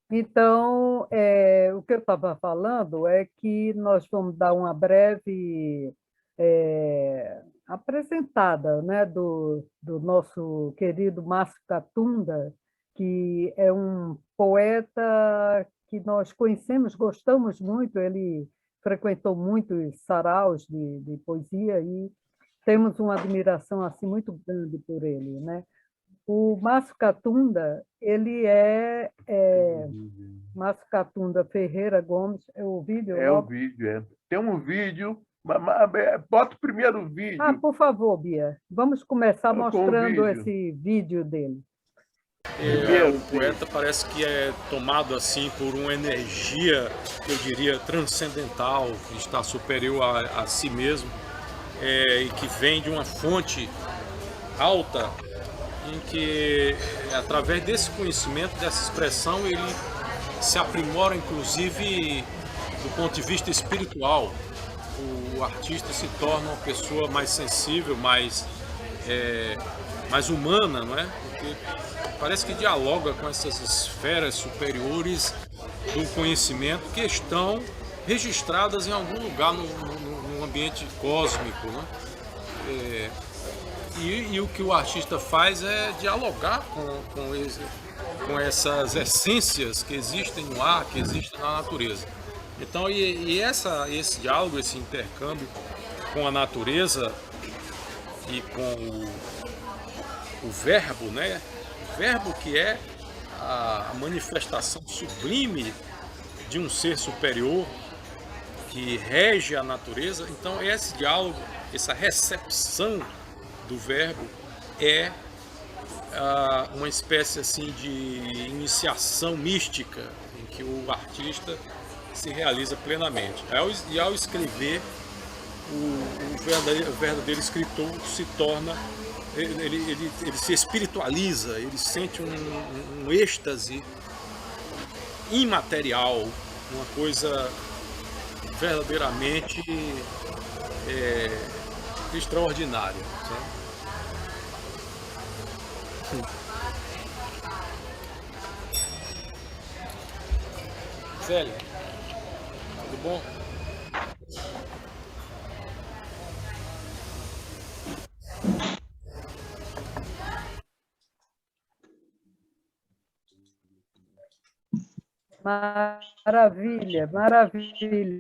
Então, o que eu estava falando é que nós vamos dar uma breve apresentada, né, do nosso querido Márcio Catunda, que é um poeta que nós conhecemos, gostamos muito, ele frequentou muitos saraus de poesia e temos uma admiração assim muito grande por ele, né? O Márcio Catunda, ele Márcio Catunda Ferreira Gomes, é o vídeo É o logo? vídeo, é. Tem um vídeo, bota o primeiro Ah, vídeo por favor, Bia, vamos começar com o mostrando vídeo. esse vídeo dele. Primeiro O vídeo. poeta parece que é tomado assim por uma energia, eu diria, transcendental, que está superior a si mesmo, e que vem de uma fonte alta, em que, através desse conhecimento, dessa expressão, ele se aprimora, inclusive, do ponto de vista espiritual. O artista se torna uma pessoa mais sensível, mais humana, não é? Porque parece que dialoga com essas esferas superiores do conhecimento que estão registradas em algum lugar no ambiente cósmico, né? E o que o artista faz é dialogar com essas essências que existem no ar, que existem na natureza. Então, esse diálogo, esse intercâmbio com a natureza e com o verbo, né? O verbo que é a manifestação sublime de um ser superior que rege a natureza. Então, esse diálogo, essa recepção do verbo é uma espécie assim de iniciação mística em que o artista se realiza plenamente. E ao escrever, o verdadeiro escritor se torna, ele se espiritualiza, ele sente um êxtase imaterial, uma coisa verdadeiramente extraordinária. Sabe? Célia, tudo bom? Maravilha, maravilha.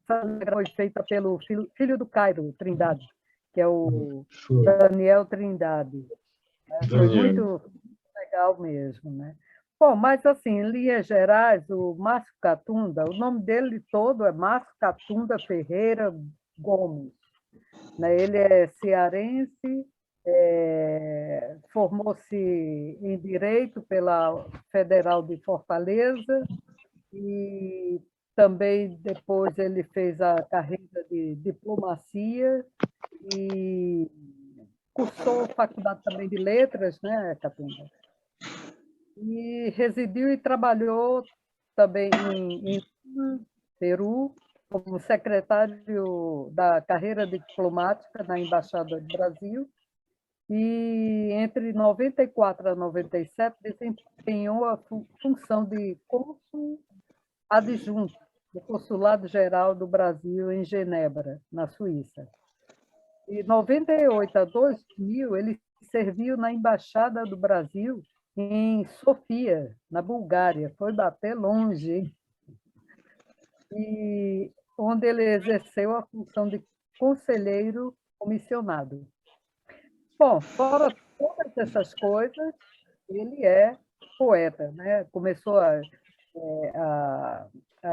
Essa letra foi feita pelo filho do Cairo, Trindade, que é o Foi. Daniel Trindade. Foi Daniel. muito legal mesmo, né? Bom, mas assim, em linhas gerais, o Márcio Catunda, o nome dele todo é Márcio Catunda Ferreira Gomes, né? Ele é cearense, formou-se em Direito pela Federal de Fortaleza e também depois ele fez a carreira de diplomacia e cursou faculdade também de letras, né, Catunda? E residiu e trabalhou também em Peru, como secretário da carreira diplomática na Embaixada do Brasil, e entre 94 a 97 desempenhou a função de cônsul adjunto do Consulado Geral do Brasil em Genebra, na Suíça. De 98 a 2000, ele serviu na Embaixada do Brasil em Sofia, na Bulgária. Foi bater longe, hein? E onde ele exerceu a função de conselheiro comissionado. Bom, fora todas essas coisas, ele é poeta, né? Começou a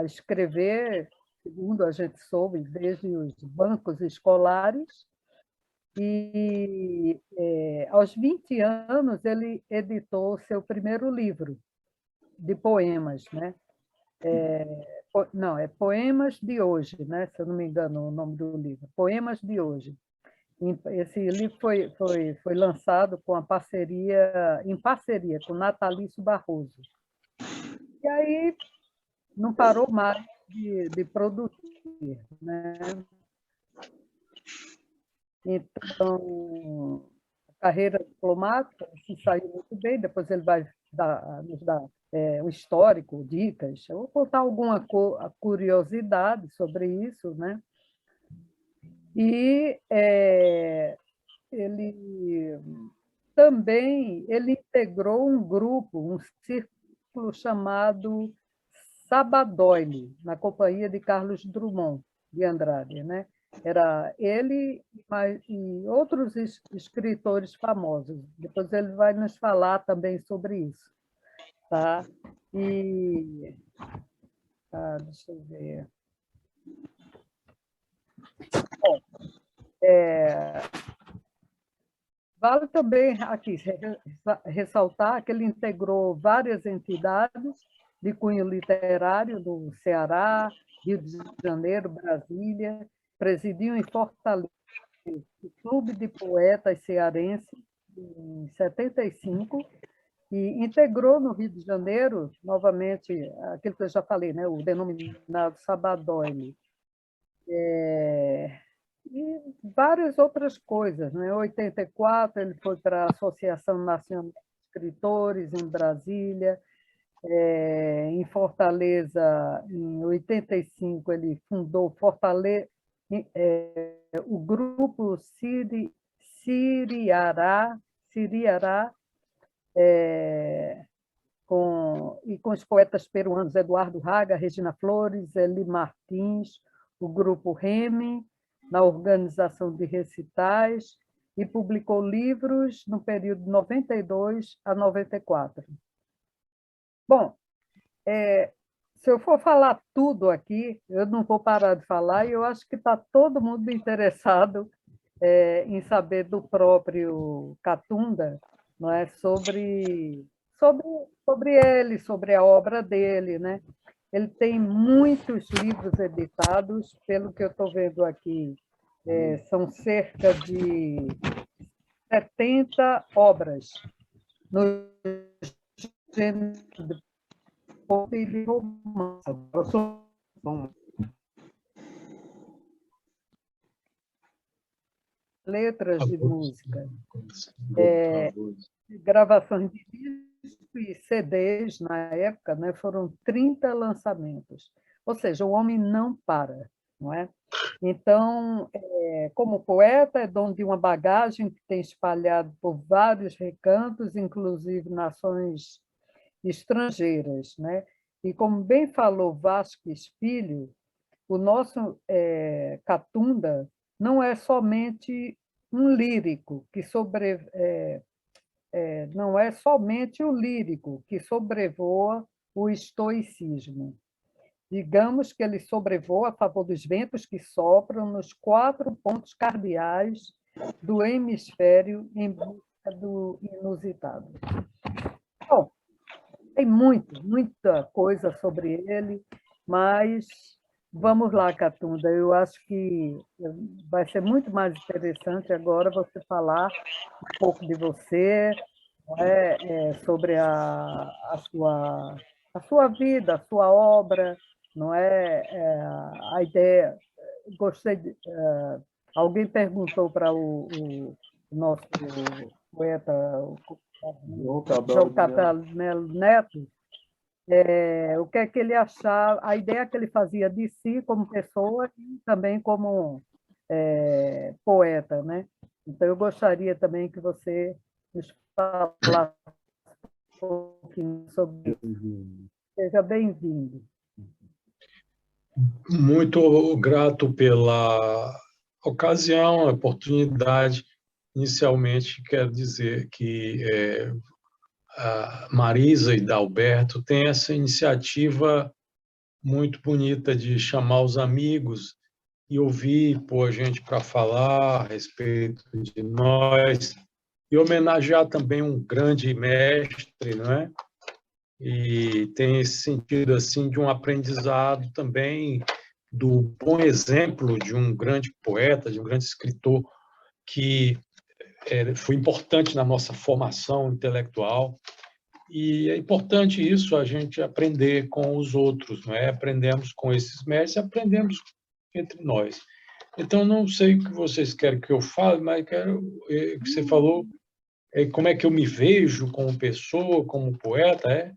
escrever, segundo a gente soube, desde os bancos escolares, e aos 20 anos ele editou seu primeiro livro de poemas, né? Não, é Poemas de Hoje, né? Se eu não me engano o nome do livro, Poemas de Hoje. Esse livro foi lançado em parceria com Natalício Barroso. E aí não parou mais de produzir, né? Então, carreira diplomática, se saiu muito bem, depois ele vai nos dar um histórico, dicas. Eu vou contar alguma curiosidade sobre isso, né? E ele também integrou um grupo, um círculo chamado Sabadoile, na companhia de Carlos Drummond de Andrade, né? Era ele e outros escritores famosos. Depois ele vai nos falar também sobre isso, tá? Deixa eu ver. Bom, vale também aqui ressaltar que ele integrou várias entidades de cunho literário do Ceará, Rio de Janeiro, Brasília, presidiu em Fortaleza o Clube de Poetas Cearense, em 75, e integrou no Rio de Janeiro, novamente, aquilo que eu já falei, né, o denominado Sabadoile. E várias outras coisas. Né? Em 84, ele foi para a Associação Nacional de Escritores, em Brasília. Em Fortaleza, em 85, ele fundou o grupo Siriará, com os poetas peruanos Eduardo Raga, Regina Flores, Eli Martins, o grupo Reme, na organização de recitais, e publicou livros no período de 92 a 94. Bom, se eu for falar tudo aqui, eu não vou parar de falar, e eu acho que está todo mundo interessado em saber do próprio Catunda, não é? sobre ele, sobre a obra dele. Né? Ele tem muitos livros editados, pelo que eu estou vendo aqui, são cerca de 70 obras no gênero de pop e de romance. Letras de música, gravações de disco e CDs na época, né, foram 30 lançamentos. Ou seja, o homem não para, não é? Então, como poeta, é dono de uma bagagem que tem espalhado por vários recantos, inclusive nações estrangeiras, né? E como bem falou Vasques Filho, o nosso Catunda não é somente um lírico não é somente o lírico que sobrevoa o estoicismo. Digamos que ele sobrevoa a favor dos ventos que sopram nos 4 pontos cardeais do hemisfério em busca do inusitado. Bom, tem muita coisa sobre ele, mas vamos lá, Catunda. Eu acho que vai ser muito mais interessante agora você falar um pouco de você, sobre a sua vida, a sua obra, não é? A ideia. Gostei alguém perguntou para o nosso poeta João Cabral Neto o que é que ele achava, a ideia que ele fazia de si como pessoa e também como poeta, né? Então, eu gostaria também que você nos falasse um pouquinho sobre isso. Seja bem-vindo. Muito grato pela ocasião, a oportunidade. Inicialmente, quero dizer que a Marisa e Dalberto têm essa iniciativa muito bonita de chamar os amigos e ouvir, pôr a gente para falar a respeito de nós e homenagear também um grande mestre, não é? E tem esse sentido assim de um aprendizado também do bom exemplo de um grande poeta, de um grande escritor que foi importante na nossa formação intelectual. E é importante isso, a gente aprender com os outros, não é? Aprendemos com esses mestres, aprendemos entre nós. Então, não sei o que vocês querem que eu fale, mas quero que você falou como é que eu me vejo como pessoa, como poeta,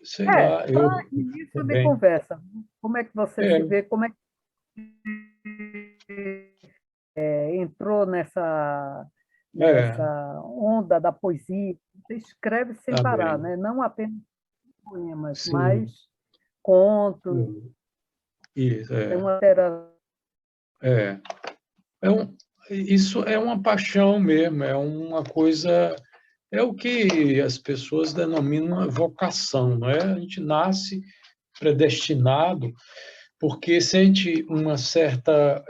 sei lá, eu Só início de também. conversa. Como é que você É, se vê? Como é que entrou é, nessa onda da poesia? Você escreve sem parar, também. né? Não apenas poemas, mas Sim. contos. Isso, Tem uma literatura. é. Isso é uma paixão mesmo, é uma coisa, é o que as pessoas denominam vocação, não é? A gente nasce predestinado porque sente uma certa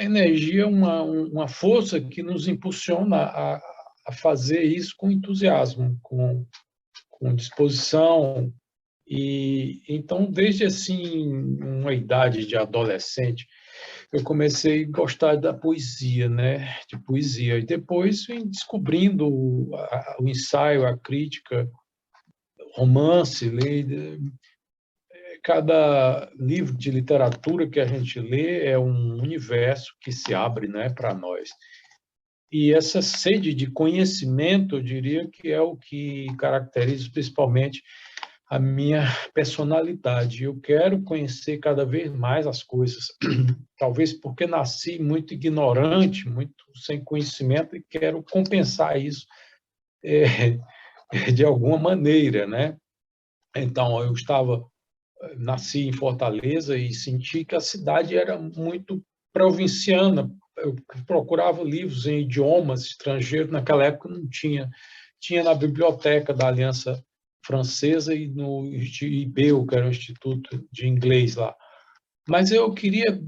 energia, uma força que nos impulsiona a fazer isso com entusiasmo, com disposição. E então, desde assim, uma idade de adolescente, eu comecei a gostar da poesia, né? De poesia. E depois vim descobrindo o ensaio, a crítica, romance, cada livro de literatura que a gente lê é um universo que se abre, né, para nós. E essa sede de conhecimento, eu diria que é o que caracteriza principalmente a minha personalidade. Eu quero conhecer cada vez mais as coisas, talvez porque nasci muito ignorante, muito sem conhecimento, e quero compensar isso de alguma maneira, né? Então, nasci em Fortaleza e senti que a cidade era muito provinciana. Eu procurava livros em idiomas estrangeiros, naquela época não tinha. Tinha na biblioteca da Aliança Francesa e no IBEU, que era o Instituto de Inglês lá. Mas eu queria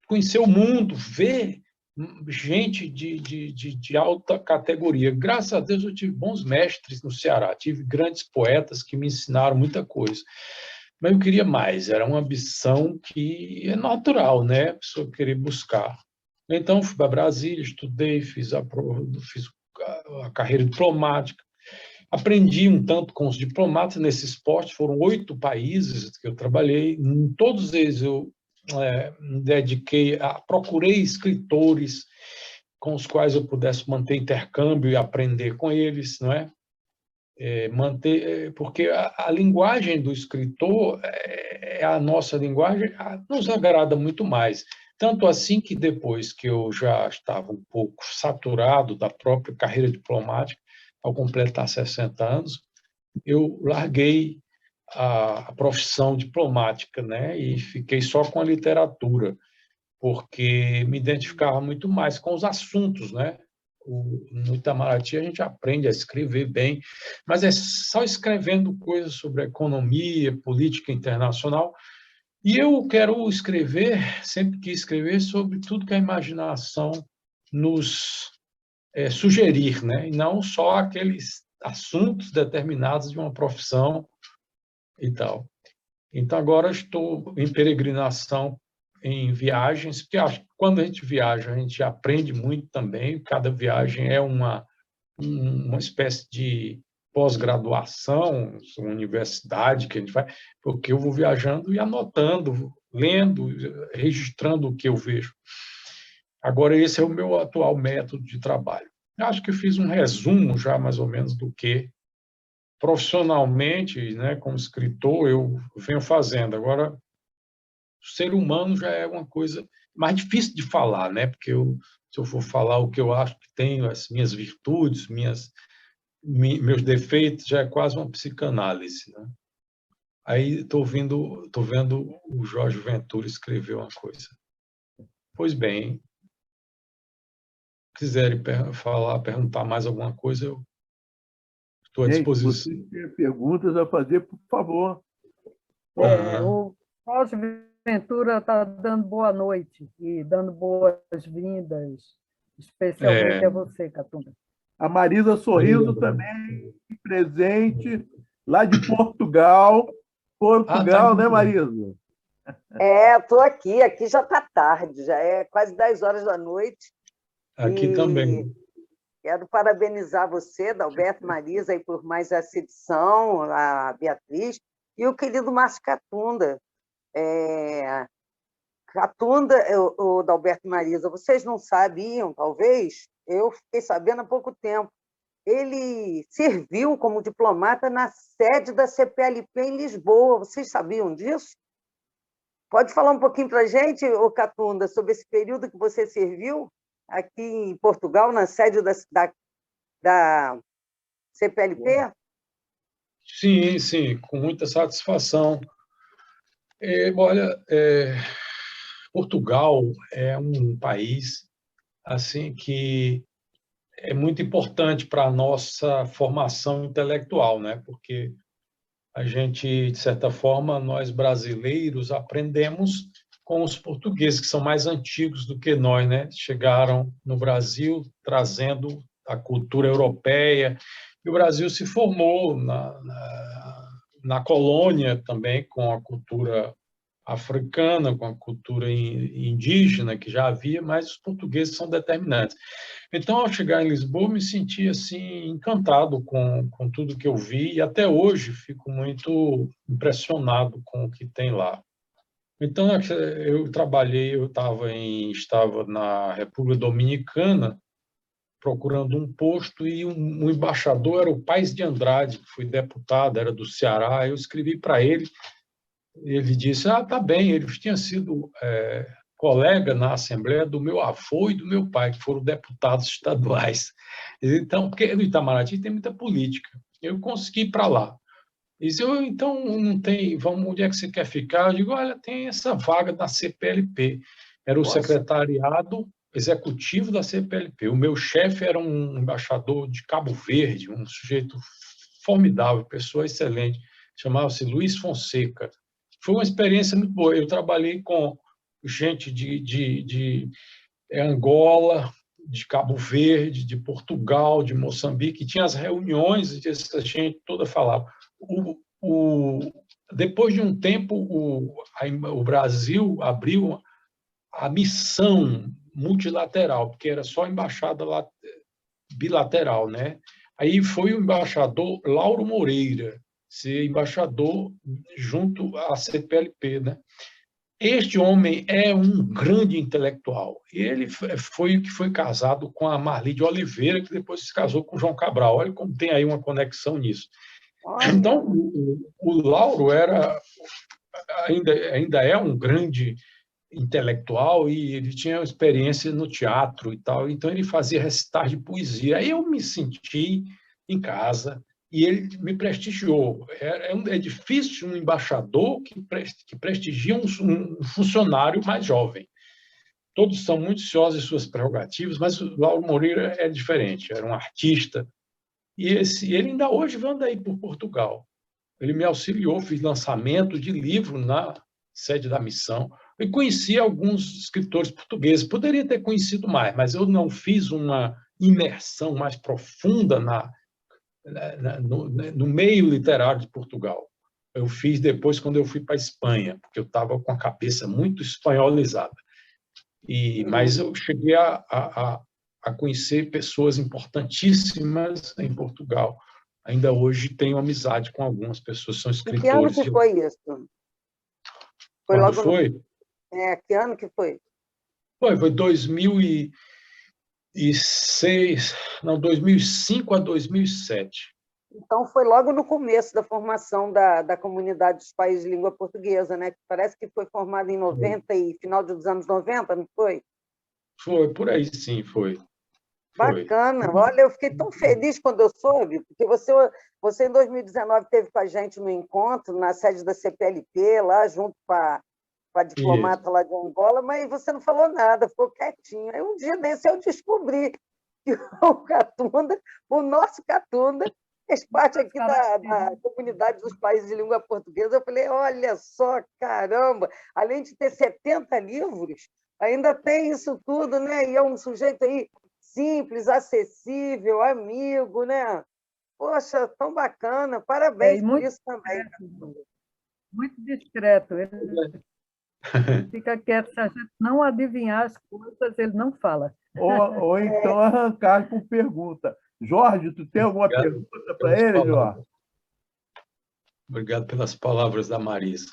conhecer o mundo, ver gente de alta categoria. Graças a Deus eu tive bons mestres no Ceará, tive grandes poetas que me ensinaram muita coisa. Mas eu queria mais, era uma ambição que é natural, né? A pessoa querer buscar. Então, fui para Brasília, estudei, fiz a carreira diplomática, aprendi um tanto com os diplomatas nesse esporte, foram 8 países que eu trabalhei, em todos eles eu me dediquei procurei escritores com os quais eu pudesse manter intercâmbio e aprender com eles, não é? Porque a linguagem do escritor é a nossa linguagem, nos agrada muito mais. Tanto assim que depois que eu já estava um pouco saturado da própria carreira diplomática, ao completar 60 anos, eu larguei a profissão diplomática, né, e fiquei só com a literatura, porque me identificava muito mais com os assuntos, né? No Itamaraty a gente aprende a escrever bem, mas é só escrevendo coisas sobre economia, política internacional. E eu quero escrever, sempre quis escrever sobre tudo que a imaginação nos sugerir, né? E não só aqueles assuntos determinados de uma profissão e tal. Então, agora estou em peregrinação, em viagens, porque acho que quando a gente viaja, a gente aprende muito também. Cada viagem é uma espécie de pós-graduação, uma universidade que a gente vai, porque eu vou viajando e anotando, lendo, registrando o que eu vejo. Agora, esse é o meu atual método de trabalho. Acho que eu fiz um resumo já, mais ou menos, do que profissionalmente, né, como escritor, eu venho fazendo. Agora, o ser humano já é uma coisa mais difícil de falar, né? Porque se eu for falar o que eu acho que tenho, as minhas virtudes, meus defeitos, já é quase uma psicanálise, né? Aí estou vendo o Jorge Ventura escrever uma coisa. Pois bem, se quiserem perguntar mais alguma coisa, eu estou à Gente, disposição. vocês têm perguntas a fazer, por favor. O Jorge Ventura está dando boa noite e dando boas-vindas, especialmente É, a você, Catunda. A Marisa Sorriso também presente, lá de Portugal. tá em Portugal, né, Portugal. Marisa? Estou aqui. Aqui já está tarde, já é quase 10 horas da noite. Aqui E também. quero parabenizar você, Dalberto, Marisa, aí, por mais essa edição, a Beatriz, e o querido Márcio Catunda. Catunda, o Dalberto e Marisa, vocês não sabiam, talvez, eu fiquei sabendo há pouco tempo. Ele serviu como diplomata na sede da CPLP em Lisboa. Vocês sabiam disso? Pode falar um pouquinho para a gente, ô Catunda, sobre esse período que você serviu aqui em Portugal, na sede da CPLP? Sim, sim, com muita satisfação. Olha, Portugal é um país assim que é muito importante para a nossa formação intelectual, né? Porque a gente, de certa forma, nós brasileiros aprendemos com os portugueses, que são mais antigos do que nós, né? Chegaram no Brasil trazendo a cultura europeia, e o Brasil se formou na colônia também com a cultura africana, com a cultura indígena que já havia, mas os portugueses são determinantes. Então, ao chegar em Lisboa, me senti assim encantado com tudo que eu vi e até hoje fico muito impressionado com o que tem lá. Então, eu trabalhei, estava na República Dominicana procurando um posto e um embaixador era o Paes de Andrade, que foi deputado, era do Ceará. Eu escrevi para ele. Ele disse, tá bem, ele tinha sido colega na Assembleia do meu avô e do meu pai, que foram deputados estaduais. Então, porque no Itamaraty tem muita política. Eu consegui ir para lá. Ele disse, então, não tem, onde é que você quer ficar? Eu digo, olha, tem essa vaga da CPLP. Era o secretariado executivo da CPLP. O meu chefe era um embaixador de Cabo Verde, um sujeito formidável, pessoa excelente, chamava-se Luiz Fonseca. Foi uma experiência muito boa. Eu trabalhei com gente de Angola, de Cabo Verde, de Portugal, de Moçambique. Tinha as reuniões e essa gente toda falava. Depois de um tempo, o Brasil abriu a missão multilateral, porque era só embaixada bilateral, né? Aí foi o embaixador Lauro Moreira, ser embaixador junto à CPLP, né? Este homem é um grande intelectual. Ele foi o que foi casado com a Marli de Oliveira, que depois se casou com João Cabral. Olha como tem aí uma conexão nisso. Então, o Lauro ainda é um grande intelectual e ele tinha experiência no teatro e tal. Então, ele fazia recitais de poesia. Aí eu me senti em casa e ele me prestigiou. É difícil um embaixador que prestigia um funcionário mais jovem. Todos são muito ciosos em suas prerrogativas, mas o Lauro Moreira é diferente, era um artista. E ele ainda hoje anda aí por Portugal. Ele me auxiliou, fiz lançamento de livro na sede da missão. Eu conheci alguns escritores portugueses, poderia ter conhecido mais, mas eu não fiz uma imersão mais profunda no meio literário de Portugal. Eu fiz depois quando eu fui para a Espanha, porque eu estava com a cabeça muito espanholizada. Mas eu cheguei a conhecer pessoas importantíssimas em Portugal. Ainda hoje tenho amizade com algumas pessoas, são escritores. Que ano que foi isso? Quando foi? Que ano que foi? Foi 2006, não, 2005 a 2007. Então, foi logo no começo da formação da comunidade dos países de língua portuguesa, né? Que parece que foi formada em 90 e final dos anos 90, não foi? Foi, por aí sim, foi. Bacana. Olha, eu fiquei tão feliz quando eu soube, porque você em 2019 esteve com a gente no encontro, na sede da CPLP, lá junto com a diplomata lá de Angola, mas você não falou nada, ficou quietinho. Aí um dia desse eu descobri que o Catunda, o nosso Catunda, fez parte aqui da comunidade dos países de língua portuguesa. Eu falei, olha só, caramba, além de ter 70 livros, ainda tem isso tudo, né? E é um sujeito aí simples, acessível, amigo, né? Poxa, tão bacana, parabéns por isso também. Muito discreto. Ele fica quieto, se a gente não adivinhar as coisas, ele não fala. Ou então arrancar com pergunta. Jorge, tu tem alguma pergunta para ele, Jorge? Obrigado pelas palavras da Marisa.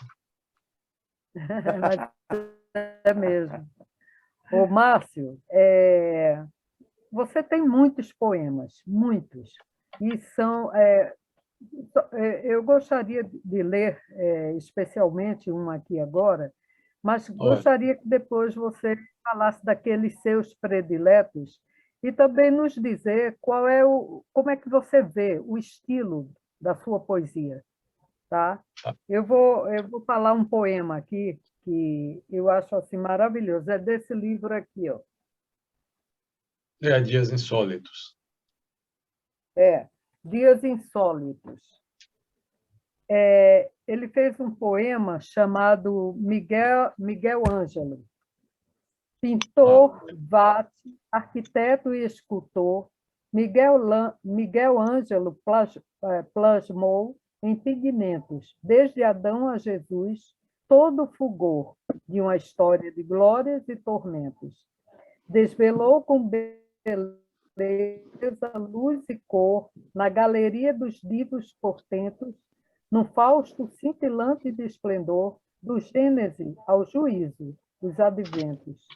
Mas é mesmo. Ô, Márcio, você tem muitos poemas, muitos, e são... eu gostaria de ler especialmente um aqui agora, mas gostaria que depois você falasse daqueles seus prediletos e também nos dizer como é que você vê o estilo da sua poesia, tá? Eu vou falar um poema aqui que eu acho assim maravilhoso, é desse livro aqui, ó. Dias Insólitos. Dias Insólitos. Ele fez um poema chamado Miguel Ângelo. Pintor, vate, arquiteto e escultor, Miguel Ângelo plasmou em pigmentos, desde Adão a Jesus, todo o fulgor de uma história de glórias e tormentos. Desvelou com beleza, luz e cor, na galeria dos divos portentos, no fausto cintilante de esplendor, do Gênese ao juízo, dos adventos.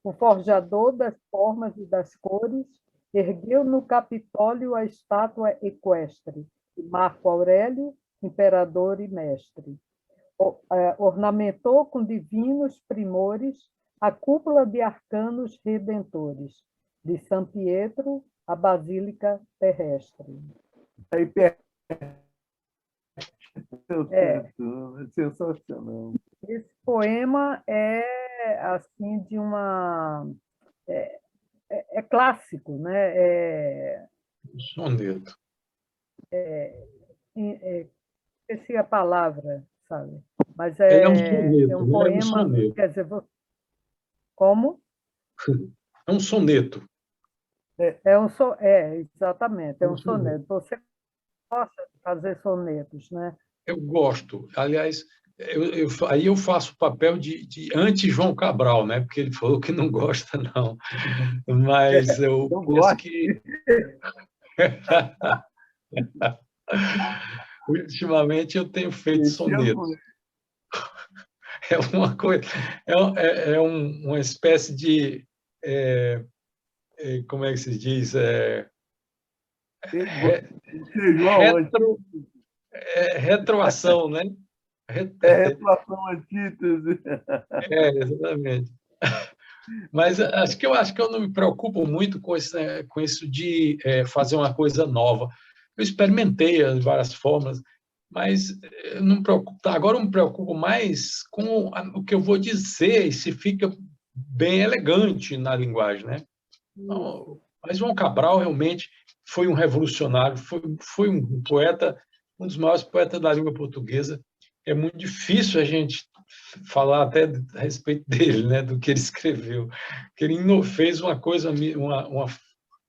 O forjador das formas e das cores ergueu no Capitólio a estátua equestre de Marco Aurélio, imperador e mestre. Ornamentou com divinos primores a cúpula de arcanos redentores, de São Pietro à Basílica Terrestre. Sensacional. Esse poema é assim de uma é clássico, né? Soneto. Esqueci a palavra, sabe? Mas é um soneto, é um poema. É um soneto. Quer dizer, como? É um soneto. Exatamente, é um soneto. Você gosta de fazer sonetos, né? Eu gosto. Aliás, aí eu faço o papel de anti-João Cabral, né? Porque ele falou que não gosta, não. Mas eu penso que... Ultimamente eu tenho feito sonetos. É uma coisa... uma espécie de... como é que se diz? Retroação, né? Retroação, antítese. Exatamente. Mas acho que eu não me preocupo muito com isso de fazer uma coisa nova. Eu experimentei as várias formas, mas eu não me preocupo. Agora eu me preocupo mais com o que eu vou dizer e se fica bem elegante na linguagem, né? Mas João Cabral realmente foi um revolucionário, foi um poeta, um dos maiores poetas da língua portuguesa. É muito difícil a gente falar até a respeito dele, né, do que ele escreveu. Que ele fez uma coisa,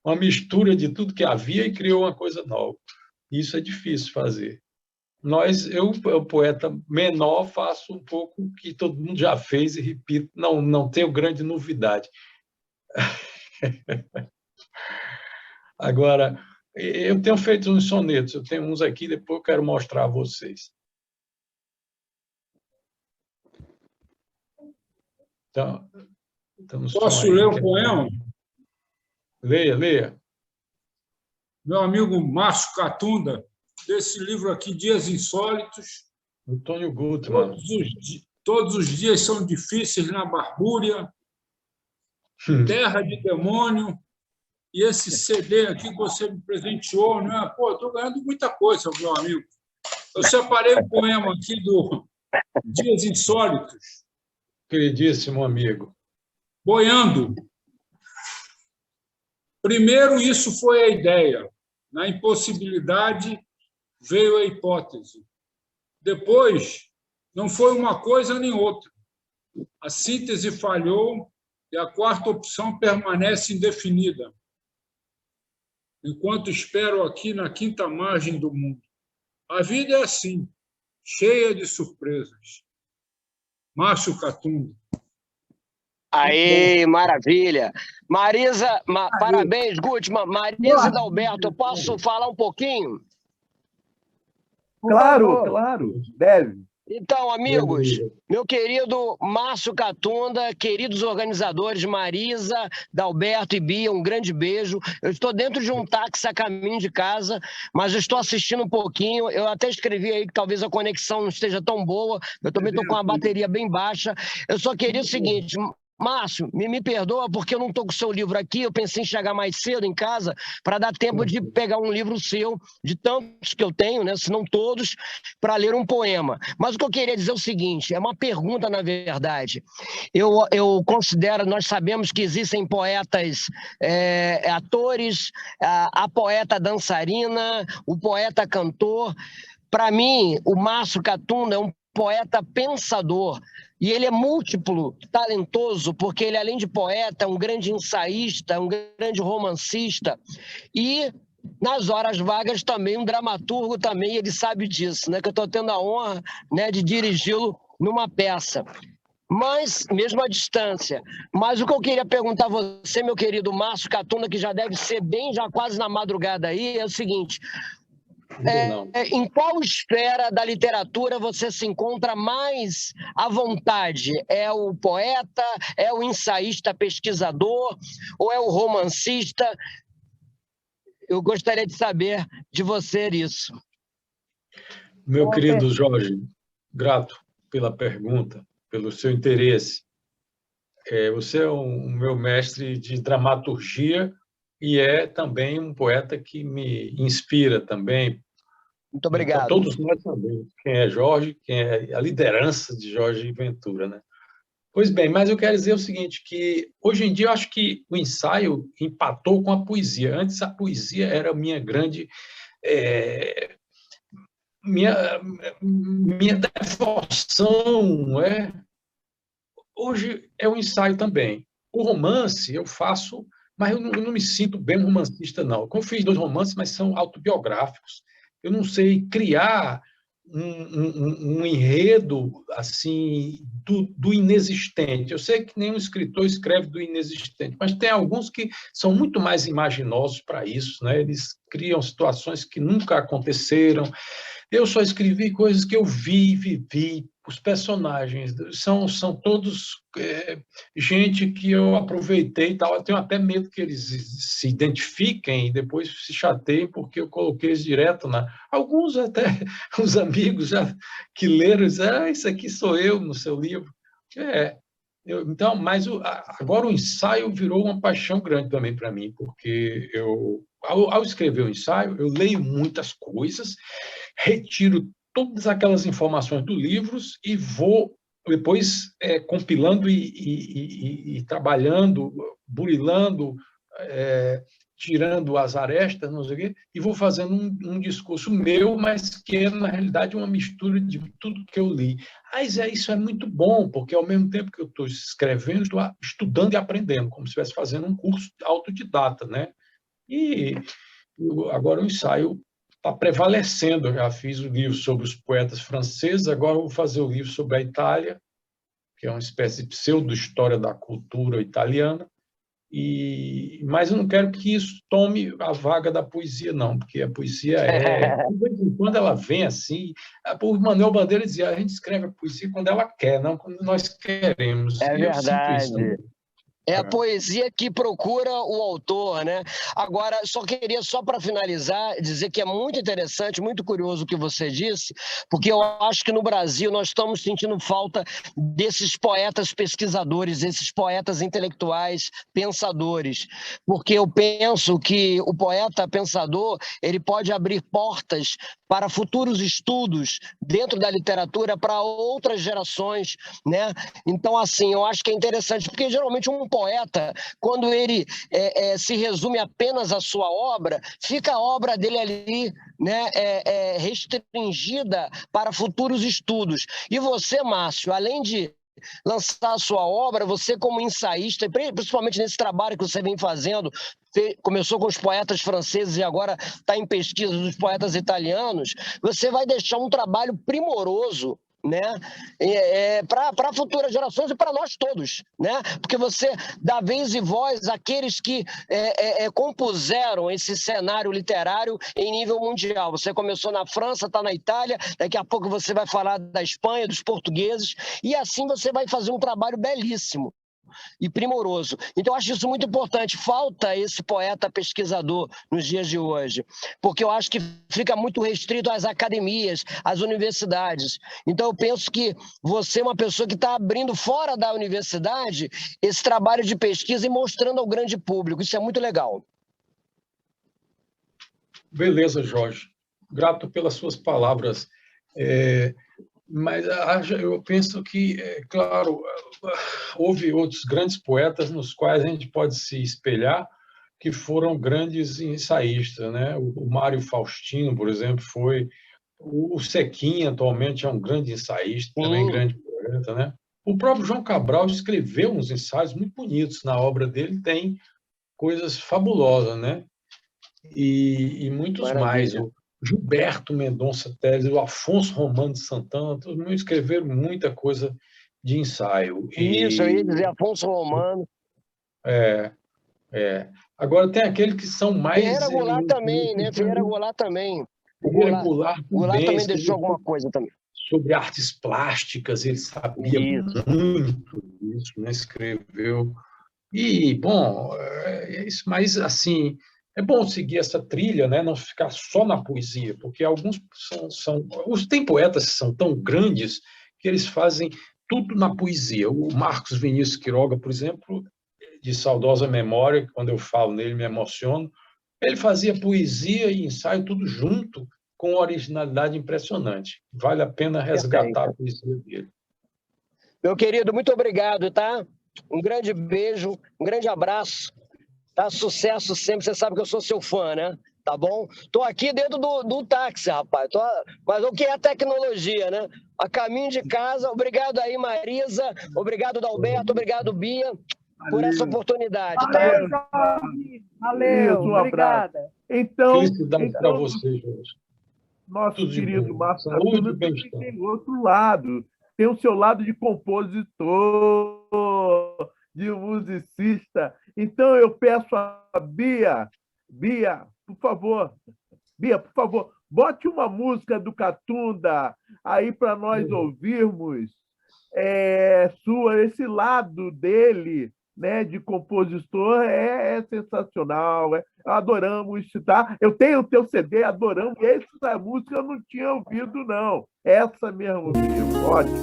uma mistura de tudo que havia e criou uma coisa nova. Isso é difícil fazer. Eu, poeta menor, faço um pouco o que todo mundo já fez e repito, não tenho grande novidade. Agora, eu tenho feito uns sonetos, eu tenho uns aqui, depois eu quero mostrar a vocês. Então, posso ler o poema? Leia. Meu amigo Márcio Catunda, desse livro aqui, Dias Insólitos. Antônio Gutmann. Todos os dias são difíceis na Barbúria, Terra de Demônio, e esse CD aqui que você me presenteou, né? Pô, estou ganhando muita coisa, meu amigo. Eu separei um poema aqui do Dias Insólitos. Queridíssimo amigo. Boiando. Primeiro, isso foi a ideia. Na impossibilidade, veio a hipótese. Depois, não foi uma coisa nem outra. A síntese falhou e a quarta opção permanece indefinida. Enquanto espero aqui na quinta margem do mundo. A vida é assim, cheia de surpresas. Márcio Catunda. Aí, maravilha. Marisa, parabéns, Gutmann. Marisa e Dalberto, posso falar um pouquinho? Claro, deve. Então, amigos, meu querido Márcio Catunda, queridos organizadores Marisa, Dalberto e Bia, um grande beijo. Eu estou dentro de um táxi a caminho de casa, mas eu estou assistindo um pouquinho. Eu até escrevi aí que talvez a conexão não esteja tão boa. Eu também estou com a bateria bem baixa. Eu só queria o seguinte... Márcio, me perdoa porque eu não estou com o seu livro aqui, eu pensei em chegar mais cedo em casa para dar tempo de pegar um livro seu, de tantos que eu tenho, né, se não todos, para ler um poema. Mas o que eu queria dizer é o seguinte, é uma pergunta, na verdade. Eu considero, nós sabemos que existem poetas, atores, a poeta dançarina, o poeta cantor. Para mim, o Márcio Catunda é um poeta pensador, e ele é múltiplo, talentoso, porque ele, além de poeta, é um grande ensaísta, um grande romancista, e nas horas vagas também um dramaturgo também, ele sabe disso, né? Que eu estou tendo a honra, né, de dirigi-lo numa peça. Mas, mesmo à distância. Mas o que eu queria perguntar a você, meu querido Márcio Catunda, que já deve ser bem, já quase na madrugada aí, é o seguinte... em qual esfera da literatura você se encontra mais à vontade? É o poeta, é o ensaísta pesquisador ou é o romancista? Eu gostaria de saber de você isso. Meu querido Jorge, grato pela pergunta, pelo seu interesse. Você é o meu mestre de dramaturgia e é também um poeta que me inspira também. Muito obrigado. Então, todos nós sabemos quem é Jorge, quem é a liderança de Jorge Ventura, né? Pois bem, mas eu quero dizer o seguinte, que hoje em dia eu acho que o ensaio empatou com a poesia. Antes a poesia era minha grande... minha devoção, não é? Hoje é o ensaio também. O romance eu faço, mas eu não me sinto bem um romancista, não. Eu fiz 2 romances, mas são autobiográficos. Eu não sei criar um enredo assim do inexistente. Eu sei que nenhum escritor escreve do inexistente, mas tem alguns que são muito mais imaginosos para isso, né? Eles criam situações que nunca aconteceram. Eu só escrevi coisas que eu vi e vivi. Os personagens são todos gente que eu aproveitei e tal. Eu tenho até medo que eles se identifiquem e depois se chateiem, porque eu coloquei eles direto na... Alguns até, os amigos já que leram, dizem, isso aqui sou eu no seu livro. Então, mas agora o ensaio virou uma paixão grande também para mim, porque ao escrever o ensaio, eu leio muitas coisas, retiro todas aquelas informações dos livros e vou depois compilando e trabalhando, burilando, tirando as arestas, não sei o quê, e vou fazendo um discurso meu, mas que é, na realidade, uma mistura de tudo que eu li. Mas isso é muito bom, porque ao mesmo tempo que eu estou escrevendo, estou estudando e aprendendo, como se estivesse fazendo um curso autodidata, né? E agora o ensaio está prevalecendo. Eu já fiz o livro sobre os poetas franceses, agora eu vou fazer o livro sobre a Itália, que é uma espécie de pseudo-história da cultura italiana, mas eu não quero que isso tome a vaga da poesia, não, porque a poesia de vez em quando ela vem assim. O Manuel Bandeira dizia, a gente escreve a poesia quando ela quer, não quando nós queremos. É verdade. É a poesia que procura o autor, né? Agora, só para finalizar, dizer que é muito interessante, muito curioso o que você disse, porque eu acho que no Brasil nós estamos sentindo falta desses poetas pesquisadores, esses poetas intelectuais pensadores, porque eu penso que o poeta pensador, ele pode abrir portas para futuros estudos dentro da literatura para outras gerações, né? Então, assim, eu acho que é interessante, porque geralmente um poeta, quando ele se resume apenas à sua obra, fica a obra dele ali, né, restringida para futuros estudos. E você, Márcio, além de lançar a sua obra, você como ensaísta, principalmente nesse trabalho que você vem fazendo, começou com os poetas franceses e agora está em pesquisa dos poetas italianos, você vai deixar um trabalho primoroso, né? Para futuras gerações e para nós todos, né? Porque você dá vez e voz àqueles que compuseram esse cenário literário em nível mundial. Você começou na França, está na Itália, daqui a pouco você vai falar da Espanha, dos portugueses, e assim você vai fazer um trabalho belíssimo e primoroso. Então, eu acho isso muito importante. Falta esse poeta pesquisador nos dias de hoje, porque eu acho que fica muito restrito às academias, às universidades. Então, eu penso que você é uma pessoa que está abrindo fora da universidade esse trabalho de pesquisa e mostrando ao grande público. Isso é muito legal. Beleza, Jorge. Grato pelas suas palavras. Mas eu penso que, claro, houve outros grandes poetas nos quais a gente pode se espelhar, que foram grandes ensaístas, né? O Mário Faustino, por exemplo, foi. O Sequinha, atualmente, é um grande ensaísta, também grande poeta, né? O próprio João Cabral escreveu uns ensaios muito bonitos. Na obra dele tem coisas fabulosas, né? E muitos mais. O Gilberto Mendonça Teles, o Afonso Romano de Santana, todos mundo escreveram muita coisa de ensaio. Isso, eu ia dizer Afonso Romano. Agora, tem aqueles que são mais... Ferreira Goulart também, né? Ferreira Goulart também. Ferreira Goulart também deixou alguma coisa também. Sobre artes plásticas, ele sabia muito disso, né? Escreveu. E, bom, isso, mas, assim... É bom seguir essa trilha, né? Não ficar só na poesia, porque alguns tem poetas que são tão grandes que eles fazem tudo na poesia. O Marcos Vinícius Quiroga, por exemplo, de saudosa memória, quando eu falo nele me emociono, ele fazia poesia e ensaio tudo junto, com uma originalidade impressionante. Vale a pena resgatar a poesia dele. Meu querido, muito obrigado, tá? Um grande beijo, um grande abraço. Tá, sucesso sempre, você sabe que eu sou seu fã, né? Tá bom? Tô aqui dentro do táxi, rapaz. Mas o que é tecnologia, né? A caminho de casa. Obrigado aí, Marisa. Obrigado, Dalberto. Obrigado, Bia, por essa oportunidade. Valeu, tá? Valeu, obrigada. Então, felicidade para você, Jorge. Nosso Tudo querido Márcio Saúde, tem outro lado. Tem o seu lado de compositor, de musicista. Então, eu peço a Bia, por favor, bote uma música do Catunda aí para nós ouvirmos esse lado dele, né, de compositor, é sensacional. Adoramos, tá? Eu tenho o teu CD, adoramos. Essa música eu não tinha ouvido, não. Essa mesmo, ótimo.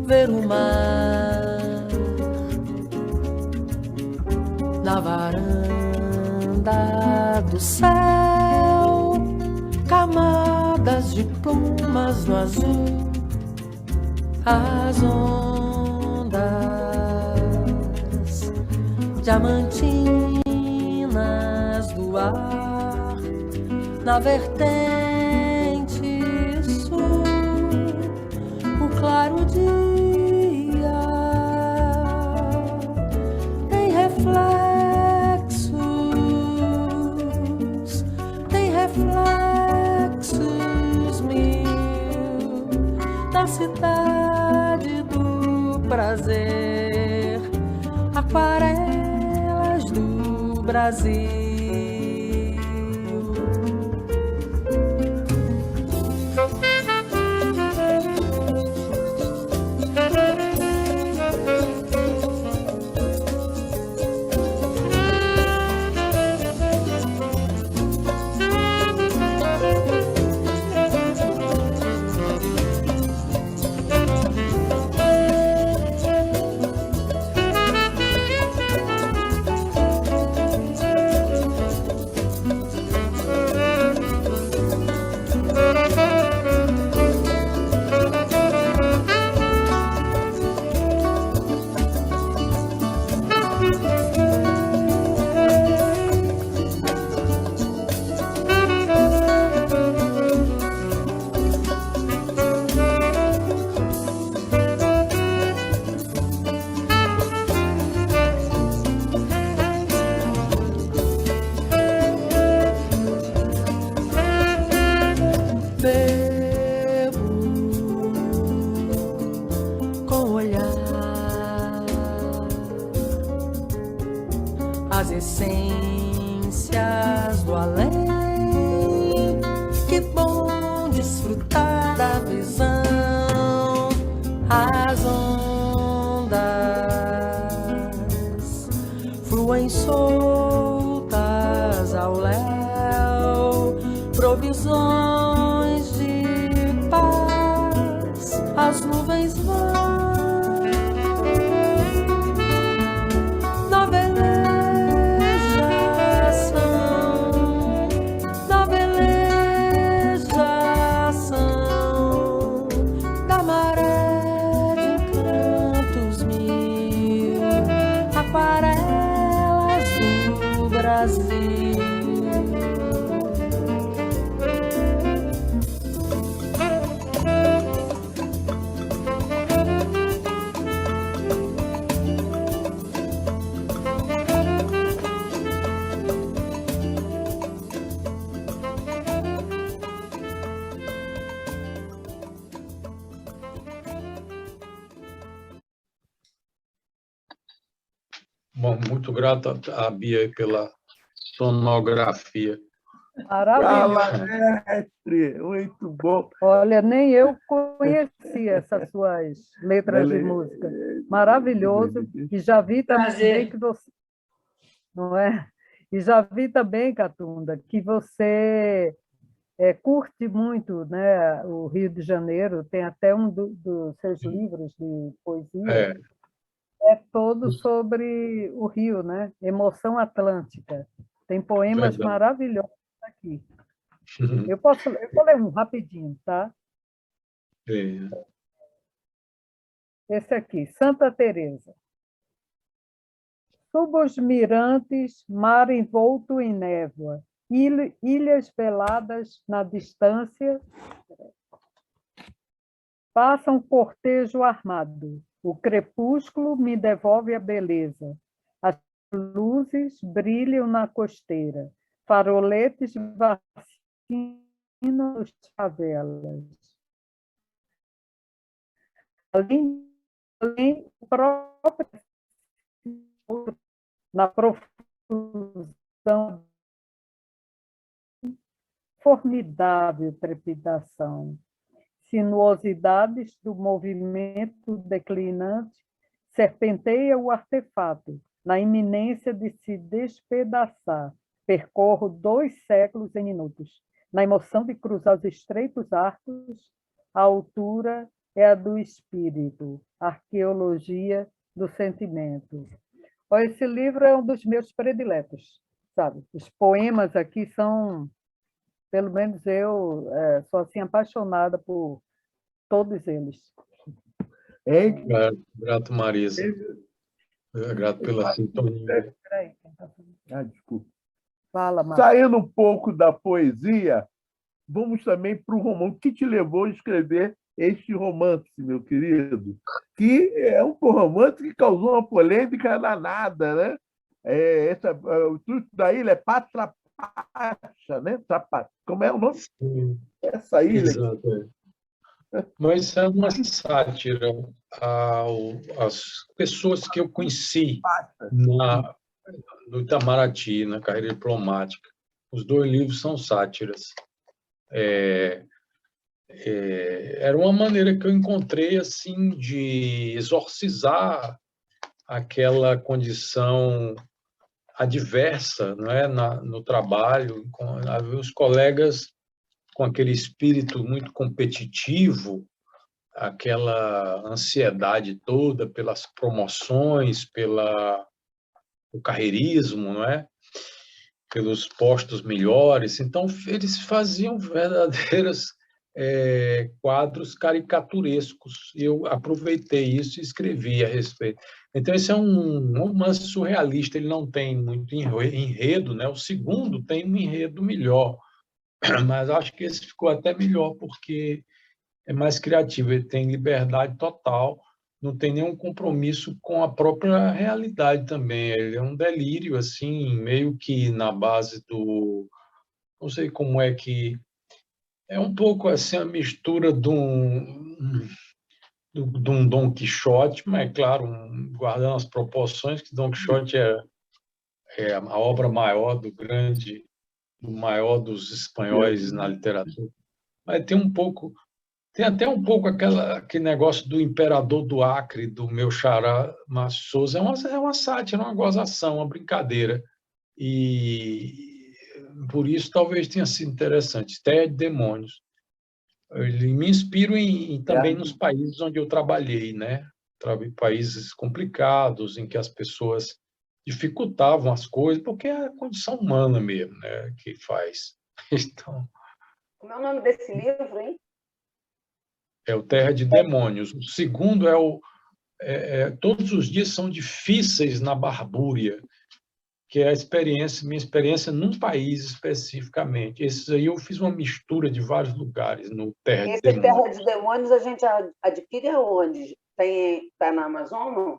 Ver o mar na varanda do céu, camadas de plumas no azul, as ondas diamantinas do ar na vertente sul, o claro dia tem reflexos mil da cidade do prazer, aquarelas do Brasil. provisões de paz, as nuvens vão da velejação da maré de cantos mil, aquarelas do Brasil. Bom, muito grato a Bia pela sonografia. Maravilhoso. Fala, mestre! Muito bom. Olha, nem eu conhecia essas suas letras de música. Maravilhoso. E já vi também que você... Não é? E já vi também, Catunda, que você curte muito, né, o Rio de Janeiro. Tem até um dos seus livros de poesia. É todo sobre o Rio, né? Emoção Atlântica. Tem poemas maravilhosos aqui. Eu vou ler um rapidinho, tá? Esse aqui, Santa Teresa. Sob os mirantes, mar envolto em névoa, ilhas veladas na distância, passa um cortejo armado. O crepúsculo me devolve a beleza. As luzes brilham na costeira. Faroletes vacinam as favelas. Além própria na profusão, formidável trepidação. Sinuosidades do movimento declinante, serpenteia o artefato, na iminência de se despedaçar. Percorro 2 séculos em minutos. Na emoção de cruzar os estreitos arcos, a altura é a do espírito, arqueologia do sentimento. Esse livro é um dos meus prediletos, sabe? Os poemas aqui são... Pelo menos eu sou assim, apaixonada por todos eles. Grato, Marisa. Grato pela sintonia. Desculpa. Fala, Marisa. Saindo um pouco da poesia, vamos também para o romance. O que te levou a escrever este romance, meu querido? Que é um romance que causou uma polêmica danada, né? O título da ilha é Patra né? Como é o nome? Essa ilha. Exato. Mas é uma sátira às pessoas que eu conheci no Itamaraty, na carreira diplomática. Os 2 livros são sátiras. Era uma maneira que eu encontrei assim de exorcizar aquela condição adversa, não é, no trabalho, com os colegas com aquele espírito muito competitivo, aquela ansiedade toda pelas promoções, pelo carreirismo, não é? Pelos postos melhores. Então, eles faziam verdadeiros quadros caricaturescos. Eu aproveitei isso e escrevi a respeito. Então, esse é um romance surrealista, ele não tem muito enredo, né? O segundo tem um enredo melhor, mas acho que esse ficou até melhor, porque é mais criativo, ele tem liberdade total, não tem nenhum compromisso com a própria realidade também. Ele é um delírio, assim, meio que na base do... Não sei como é que... É um pouco assim a mistura de um Dom Quixote, mas, claro, guardando as proporções, que Dom Quixote é a obra maior do maior dos espanhóis na literatura. Mas tem até um pouco aquele negócio do Imperador do Acre, do meu xará Márcio Souza. É uma sátira, uma gozação, uma brincadeira. E por isso talvez tenha sido interessante. Terra de Demônios. Eu me inspiro também nos países onde eu trabalhei, né? Países complicados, em que as pessoas dificultavam as coisas, porque é a condição humana mesmo, né, que faz. Então, Como é o nome desse livro, hein? é o Terra de Demônios. O segundo Todos os dias são difíceis na Barbúria, que é minha experiência num país especificamente. Esses aí eu fiz uma mistura de vários lugares no Terra de Esse Demônios. Terra de Demônios a gente adquire aonde? Está na Amazon, não?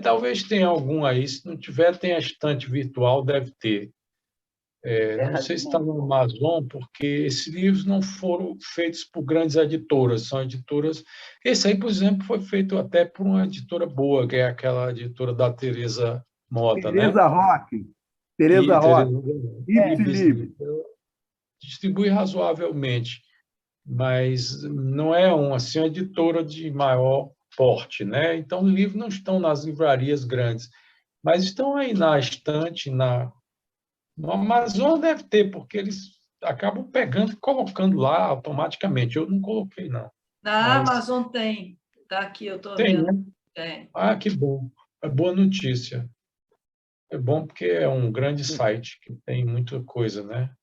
Talvez tenha algum aí. Se não tiver, tem a estante virtual, deve ter. Não sei se está no Amazon, porque esses livros não foram feitos por grandes editoras, são editoras... Esse aí, por exemplo, foi feito até por uma editora boa, que é aquela editora da Teresa Mota, Teresa Roque. Teresa Roque. Livre. Distribui razoavelmente, mas não é uma editora de maior porte, né? Então, os livros não estão nas livrarias grandes, mas estão aí na estante, no Amazon deve ter, porque eles acabam pegando e colocando lá automaticamente. Eu não coloquei, não. Na Amazon tem. Está aqui, eu estou vendo. Né? Tem. Ah, que bom. É boa notícia. É bom porque é um grande site que tem muita coisa, né?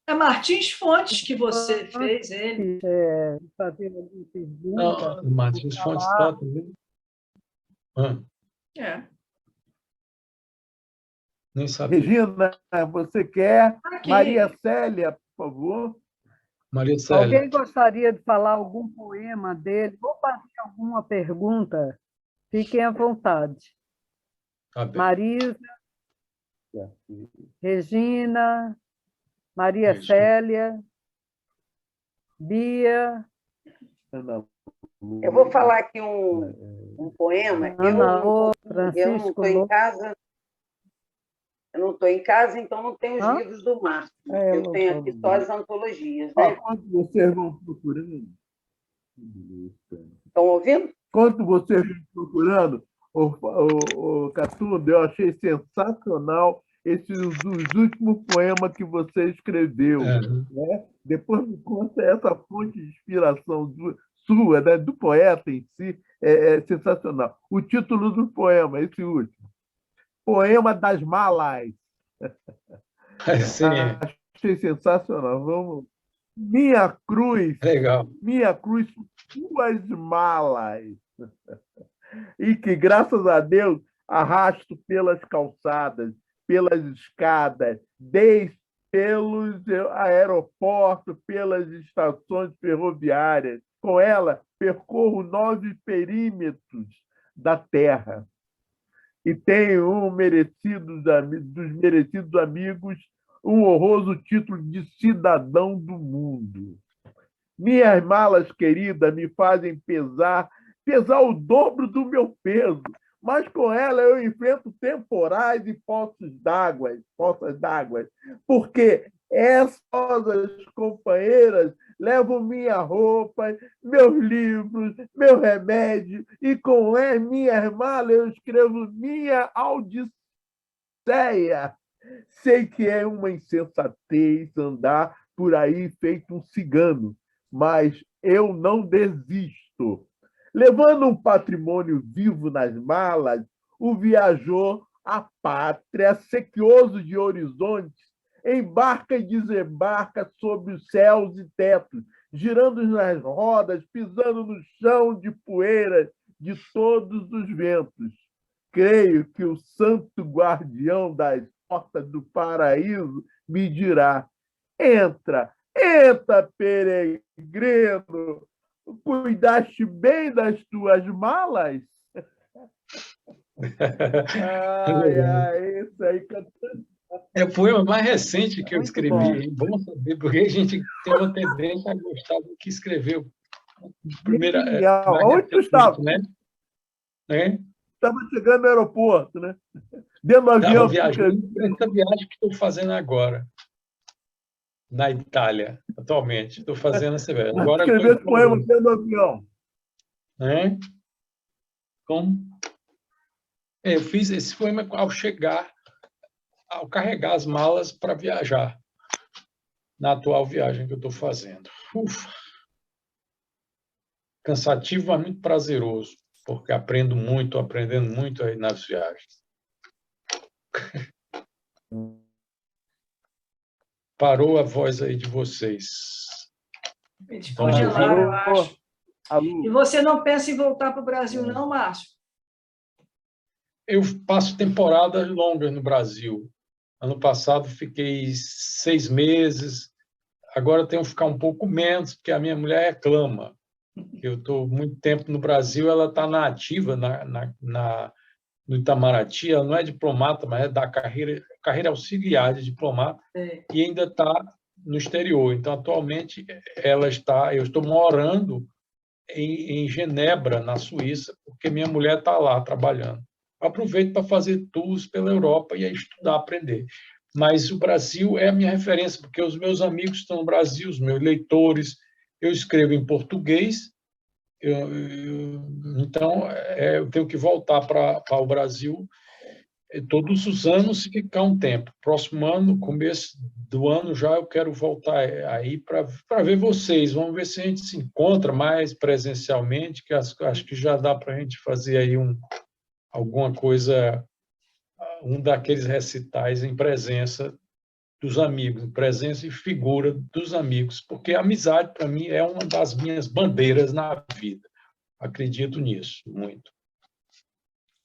É Martins Fontes que você fez ele. Fazer alguma pergunta. Não, Martins Fontes está também. Nem sabia. Regina, você quer? Aqui. Maria Célia, por favor. Maria Célia. Alguém gostaria de falar algum poema dele? Ou fazer alguma pergunta? Fiquem à vontade. Tá bem. Marisa, Regina, Maria Célia, Bia. Eu vou falar aqui um poema. Eu não estou em casa. Eu não estou em casa, então não tenho os livros do Márcio. Eu tenho aqui só as antologias. Né? Quanto vocês vão procurando? Estão ouvindo? Quanto vocês vão procurando, o Catunda, eu achei sensacional dos últimos poemas que você escreveu. Né? Depois me conta essa fonte de inspiração sua, né? Do poeta em si, é sensacional. O título do poema, esse último. Poema das Malas. Sim. Achei sensacional. Vamos. Minha cruz. Legal. Minha cruz, suas malas. E que, graças a Deus, arrasto pelas calçadas, pelas escadas, desde pelos aeroportos, pelas estações ferroviárias. Com ela, percorro 9 perímetros da Terra. E tenho dos merecidos amigos um honroso título de cidadão do mundo. Minhas malas queridas me fazem pesar o dobro do meu peso, mas com ela eu enfrento temporais e poças d'água, porque essas companheiras levam minha roupa, meus livros, meu remédio, e com minhas malas eu escrevo minha odisseia. Sei que é uma insensatez andar por aí feito um cigano, mas eu não desisto. Levando um patrimônio vivo nas malas, o viajor à pátria, sequioso de horizontes, embarca e desembarca sobre os céus e tetos, girando nas rodas, pisando no chão de poeira de todos os ventos. Creio que o santo guardião das portas do paraíso me dirá: entra, peregrino, cuidaste bem das tuas malas? Isso aí cantando. É o poema mais recente que eu escrevi. Bom saber, porque a gente tem uma tendência a gostar do que escreveu. Onde tu estava? Né? Estava chegando no aeroporto, né? Dentro do avião. Essa viagem que estou fazendo agora, na Itália, atualmente. Estou fazendo essa viagem. Escreveu esse poema dentro do avião. Como? Eu fiz esse foi ao chegar, ao carregar as malas para viajar, na atual viagem que eu estou fazendo. Ufa. Cansativo, mas muito prazeroso, porque aprendendo muito aí nas viagens. Parou a voz aí de vocês. Eles congelaram, eu acho. E você não pensa em voltar para o Brasil, não, Márcio? Eu passo temporadas longas no Brasil. Ano passado fiquei 6 meses, agora tenho que ficar um pouco menos, porque a minha mulher reclama. Eu estou muito tempo no Brasil, ela está na ativa, no Itamaraty, ela não é diplomata, mas é da carreira auxiliar de diplomata, e ainda está no exterior. Então, atualmente, eu estou morando em Genebra, na Suíça, porque minha mulher está lá trabalhando. Aproveito para fazer tours pela Europa e estudar, aprender. Mas o Brasil é a minha referência, porque os meus amigos estão no Brasil, os meus leitores. Eu escrevo em português, então eu tenho que voltar para o Brasil todos os anos e ficar um tempo. Próximo ano, começo do ano, já eu quero voltar aí para ver vocês. Vamos ver se a gente se encontra mais presencialmente, que acho que já dá para a gente fazer aí alguma coisa, um daqueles recitais em presença dos amigos, presença e figura dos amigos, porque a amizade, para mim, é uma das minhas bandeiras na vida. Acredito nisso, muito.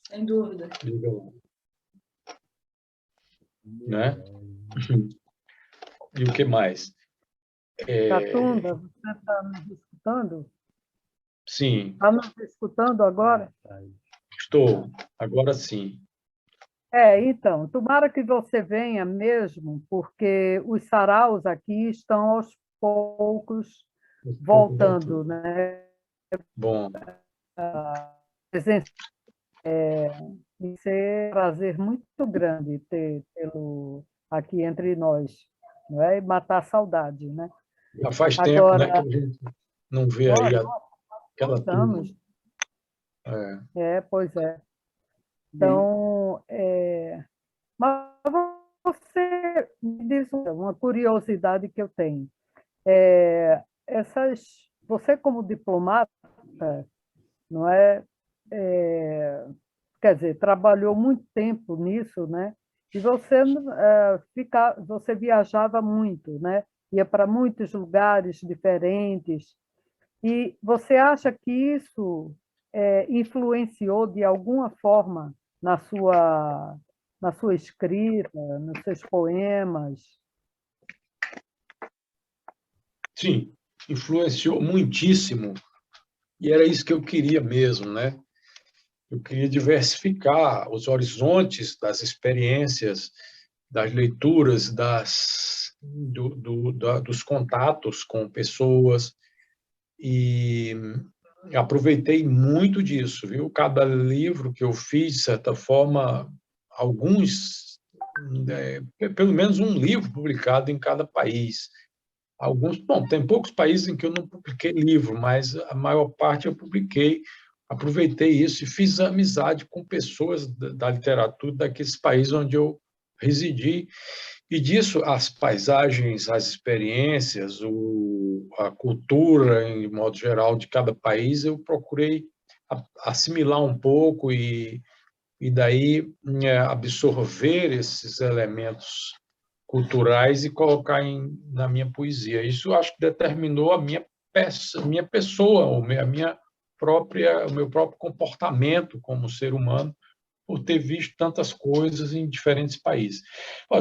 Sem dúvida. Né? E o que mais? Catunda, você está nos escutando? Sim. Está nos escutando agora? Estou, agora sim. Então, tomara que você venha mesmo, porque os saraus aqui estão aos poucos voltando, né? Bom. Isso é um prazer muito grande tê-lo aqui entre nós, não é? E matar a saudade, né? Já faz tempo, né, que a gente não vê aí aquela turma. Pois é. Então, mas você me diz uma curiosidade que eu tenho. Você, como diplomata, não é? Quer dizer, trabalhou muito tempo nisso, né? E você viajava muito, né? Ia para muitos lugares diferentes. E você acha que isso influenciou de alguma forma na sua escrita, nos seus poemas? Sim, influenciou muitíssimo. E era isso que eu queria mesmo, né? Eu queria diversificar os horizontes das experiências, das leituras, dos contatos com pessoas, e aproveitei muito disso, viu? Cada livro que eu fiz, de certa forma, pelo menos um livro publicado em cada país. Tem poucos países em que eu não publiquei livro, mas a maior parte eu publiquei. Aproveitei isso e fiz amizade com pessoas da literatura daqueles países onde eu residi. E disso, as paisagens, as experiências, a cultura, em modo geral, de cada país, eu procurei assimilar um pouco e daí absorver esses elementos culturais e colocar na minha poesia. Isso acho que determinou a minha pessoa, o meu próprio comportamento como ser humano, por ter visto tantas coisas em diferentes países.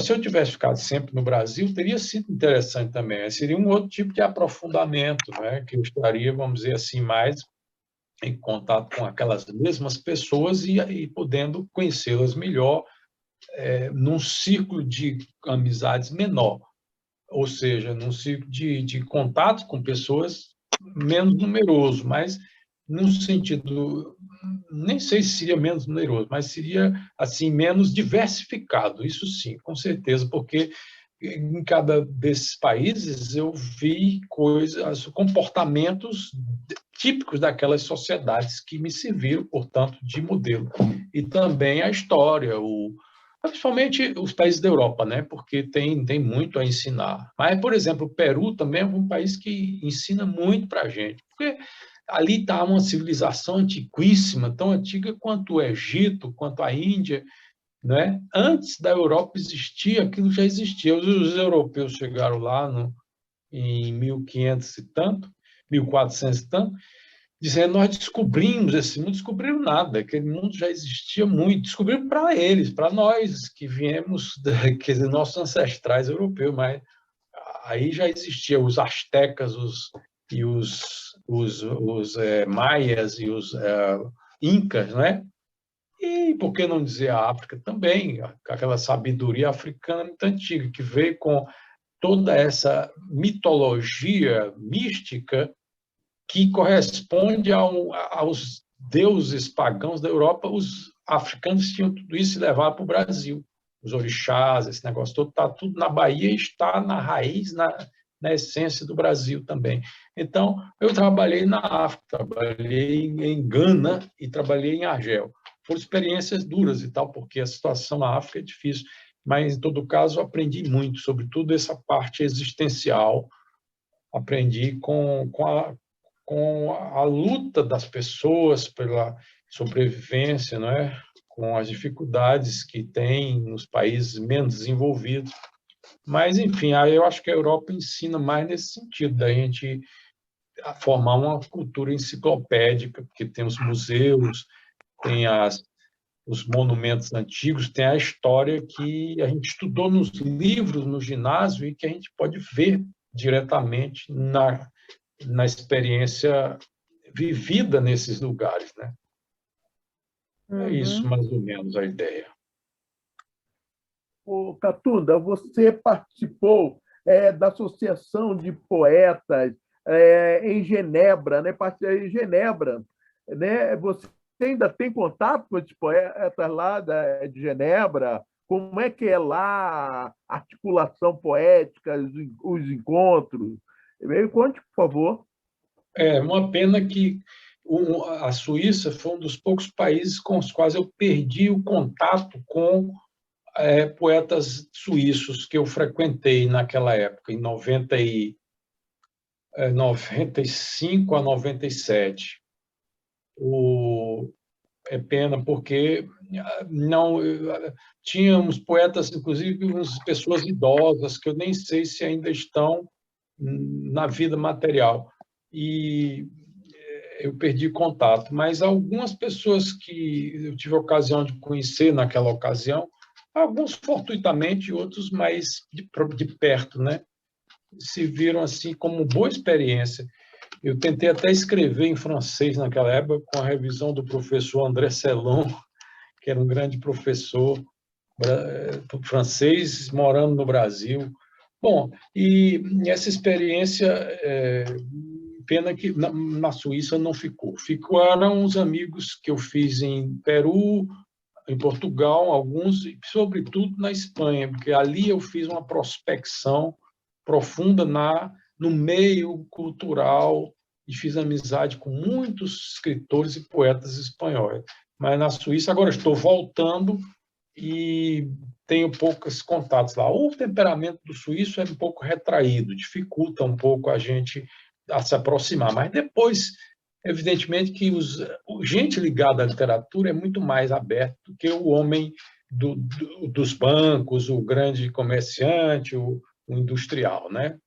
Se eu tivesse ficado sempre no Brasil, teria sido interessante também. Seria um outro tipo de aprofundamento, né? Que eu estaria, vamos dizer assim, mais em contato com aquelas mesmas pessoas e podendo conhecê-las melhor, num círculo de amizades menor, ou seja, num círculo de contatos com pessoas menos numeroso, mas num sentido, nem sei se seria menos numeroso, mas seria assim menos diversificado, isso sim, com certeza, porque em cada desses países eu vi coisas, comportamentos típicos daquelas sociedades que me serviram, portanto, de modelo. E também a história, principalmente os países da Europa, né? Porque tem muito a ensinar. Mas, por exemplo, o Peru também é um país que ensina muito para a gente, porque ali está uma civilização antiquíssima, tão antiga quanto o Egito, quanto a Índia, né? Antes da Europa existir, aquilo já existia. Os europeus chegaram lá em 1500 e tanto, 1400 e tanto, dizendo, nós descobrimos esse mundo, descobriram nada, aquele mundo já existia muito, descobriram para eles, para nós que viemos, quer dizer, nossos ancestrais europeus, mas aí já existia os astecas, os maias e os incas, né? E por que não dizer a África também, aquela sabedoria africana muito antiga, que veio com toda essa mitologia mística que corresponde aos deuses pagãos da Europa. Os africanos tinham tudo isso e levaram para o Brasil. Os orixás, esse negócio todo, está tudo na Bahia e está na raiz, na essência do Brasil também. Então, eu trabalhei na África, trabalhei em Gana e trabalhei em Argel. Foram experiências duras e tal, porque a situação na África é difícil, mas, em todo caso, aprendi muito, sobretudo essa parte existencial. Aprendi com a luta das pessoas pela sobrevivência, não é? Com as dificuldades que tem nos países menos desenvolvidos. Mas, enfim, aí eu acho que a Europa ensina mais nesse sentido, da gente formar uma cultura enciclopédica, porque tem os museus, tem os monumentos antigos, tem a história que a gente estudou nos livros, no ginásio, e que a gente pode ver diretamente na experiência vivida nesses lugares, né? É isso, mais ou menos, a ideia. Catunda, você participou da Associação de Poetas em Genebra, né? Em Genebra, né? Você ainda tem contato com esses poetas lá de Genebra? Como é que é lá a articulação poética, os encontros? Conte, por favor. É uma pena que a Suíça foi um dos poucos países com os quais eu perdi o contato com poetas suíços que eu frequentei naquela época, em 95 a 97. É pena porque não tínhamos poetas, inclusive umas pessoas idosas, que eu nem sei se ainda estão na vida material. E eu perdi contato, mas algumas pessoas que eu tive a ocasião de conhecer naquela ocasião, alguns fortuitamente, outros mais de perto, né? Se viram assim como boa experiência. Eu tentei até escrever em francês naquela época, com a revisão do professor André Sellon, que era um grande professor francês morando no Brasil. Bom, e essa experiência, pena que na Suíça não ficou. Ficaram uns amigos que eu fiz em Peru, em Portugal, alguns, e sobretudo na Espanha, porque ali eu fiz uma prospecção profunda no meio cultural e fiz amizade com muitos escritores e poetas espanhóis. Mas na Suíça, agora estou voltando e tenho poucos contatos lá. O temperamento do suíço é um pouco retraído, dificulta um pouco a gente a se aproximar, mas depois, evidentemente, que gente ligada à literatura é muito mais aberto do que o homem dos bancos, o grande comerciante, o industrial, né?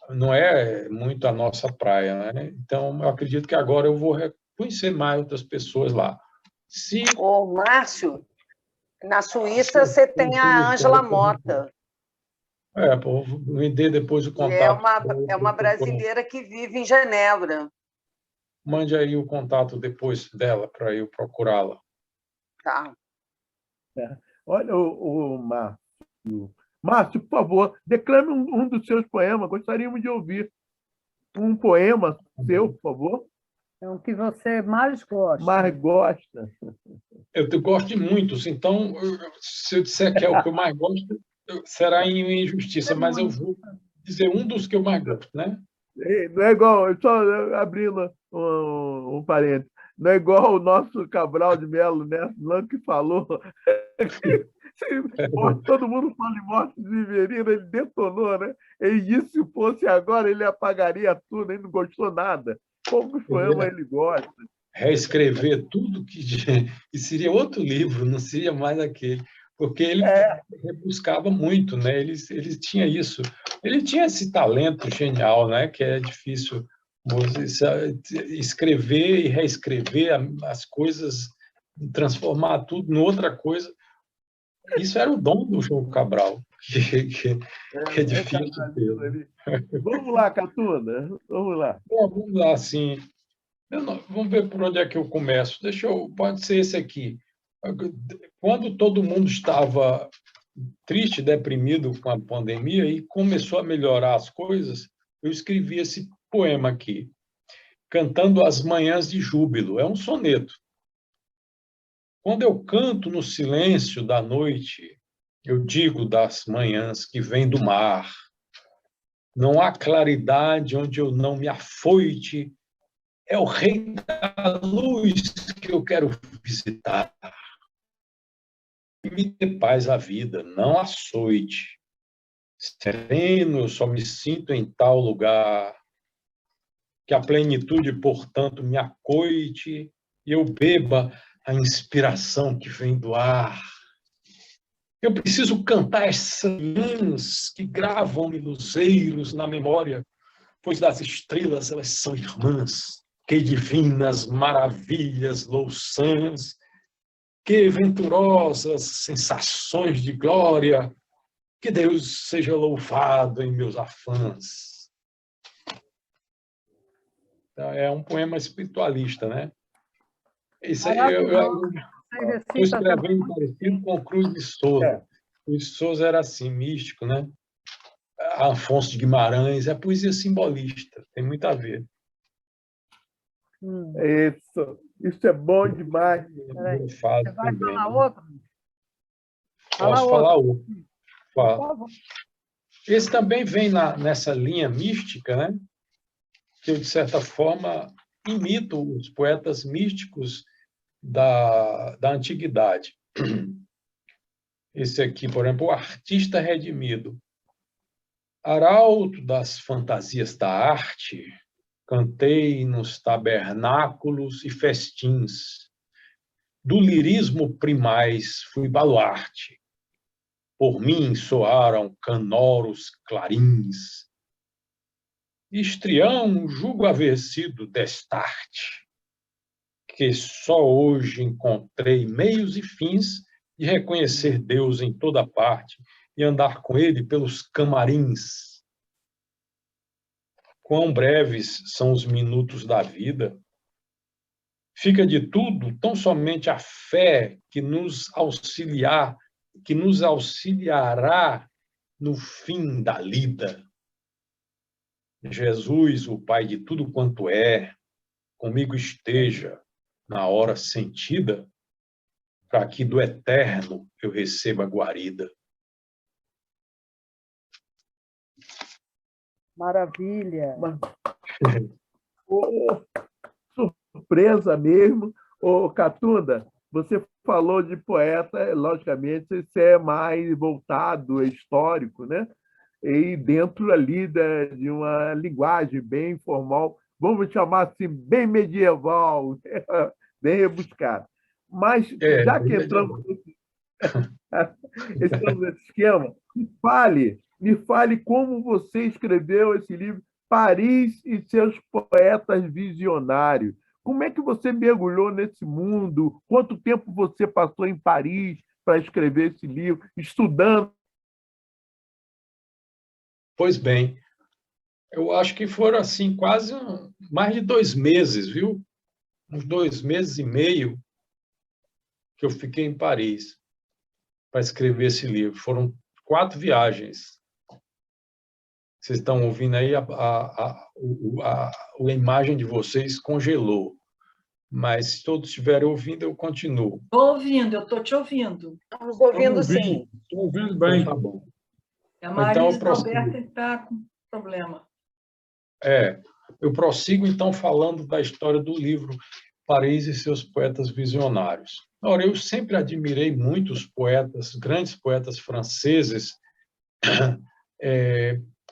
Não é muito a nossa praia, né? Então, eu acredito que agora eu vou conhecer mais outras pessoas lá. Ô, Márcio, na Suíça você tem a Ângela Mota. Me dê depois o contato. É uma brasileira que vive em Genebra. Mande aí o contato depois dela para eu procurá-la. Tá. Olha, o Márcio. Márcio, por favor, declame um dos seus poemas. Gostaríamos de ouvir um poema seu, por favor. É o que você mais gosta. Mais gosta. Eu gosto de muitos, então, se eu disser que é o que eu mais gosto, será em injustiça, mas eu vou dizer um dos que eu mais gosto, né? Não é igual, só abrindo um parênteses, não é igual o nosso Cabral de Melo, né? Que falou todo mundo fala de Morte Severina, ele detonou, né? Ele disse que se fosse agora, ele apagaria tudo, ele não gostou nada. Poucos poemas ele gosta. Reescrever tudo que seria outro livro, não seria mais aquele, porque ele rebuscava muito, né? Ele tinha isso, ele tinha esse talento genial, né? Que é difícil escrever e reescrever as coisas, transformar tudo em outra coisa. Isso era o dom do João Cabral, que é difícil ter. Vamos lá, Catunda, vamos lá. Bom, vamos lá, sim. Vamos ver por onde é que eu começo. Pode ser esse aqui. Quando todo mundo estava triste, deprimido com a pandemia e começou a melhorar as coisas, eu escrevi esse poema aqui, Cantando as Manhãs de Júbilo. É um soneto. Quando eu canto no silêncio da noite, eu digo das manhãs que vêm do mar. Não há claridade onde eu não me afoite, é o Rei da Luz que eu quero visitar. E me dê paz à vida, não açoite. Sereno, eu só me sinto em tal lugar, que a plenitude, portanto, me acoite e eu beba a inspiração que vem do ar. Eu preciso cantar essas manhãs que gravam-me luzeiros na memória, pois das estrelas elas são irmãs. Que divinas maravilhas louçãs, que venturosas sensações de glória, que Deus seja louvado em meus afãs. É um poema espiritualista, né? Isso aí, eu estou escrevendo parecido com o Cruz de Souza. Cruz de Souza era assim, místico, né? Afonso de Guimarães, é poesia simbolista, tem muito a ver. Isso é bom demais. Você vai falar outro? Posso falar outro. Esse também vem nessa linha mística, né? Que eu, de certa forma, imito os poetas místicos da antiguidade. Esse aqui, por exemplo, o Artista Redimido. Arauto das fantasias da arte, cantei nos tabernáculos e festins. Do lirismo primais fui baluarte. Por mim soaram canoros clarins. Histrião julgo haver sido destarte, que só hoje encontrei meios e fins de reconhecer Deus em toda parte e andar com Ele pelos camarins. Quão breves são os minutos da vida! Fica de tudo tão somente a fé que nos auxiliará no fim da lida. Jesus, o Pai de tudo quanto é, comigo esteja na hora sentida, para que do eterno eu receba a guarida. Maravilha! Surpresa mesmo. Catunda, você falou de poeta, logicamente, você é mais voltado, histórico, né? E dentro ali de uma linguagem bem informal, vamos chamar assim, bem medieval, bem rebuscado. Mas, já que entramos nesse esquema, me fale como você escreveu esse livro, Paris e seus poetas visionários. Como é que você mergulhou nesse mundo? Quanto tempo você passou em Paris para escrever esse livro, estudando? Pois bem, eu acho que foram assim quase mais de 2 meses, viu? Uns 2 meses e meio que eu fiquei em Paris para escrever esse livro. Foram 4 viagens. Vocês estão ouvindo aí, a imagem de vocês congelou. Mas se todos estiverem ouvindo, eu continuo. Estou ouvindo, eu estou te ouvindo. Estamos ouvindo, sim. Estou ouvindo bem. Então, tá bom. A Marisa Dalberto está com problema. Eu prossigo, então, falando da história do livro Paris e seus poetas visionários. Ora, eu sempre admirei muito os poetas, grandes poetas franceses,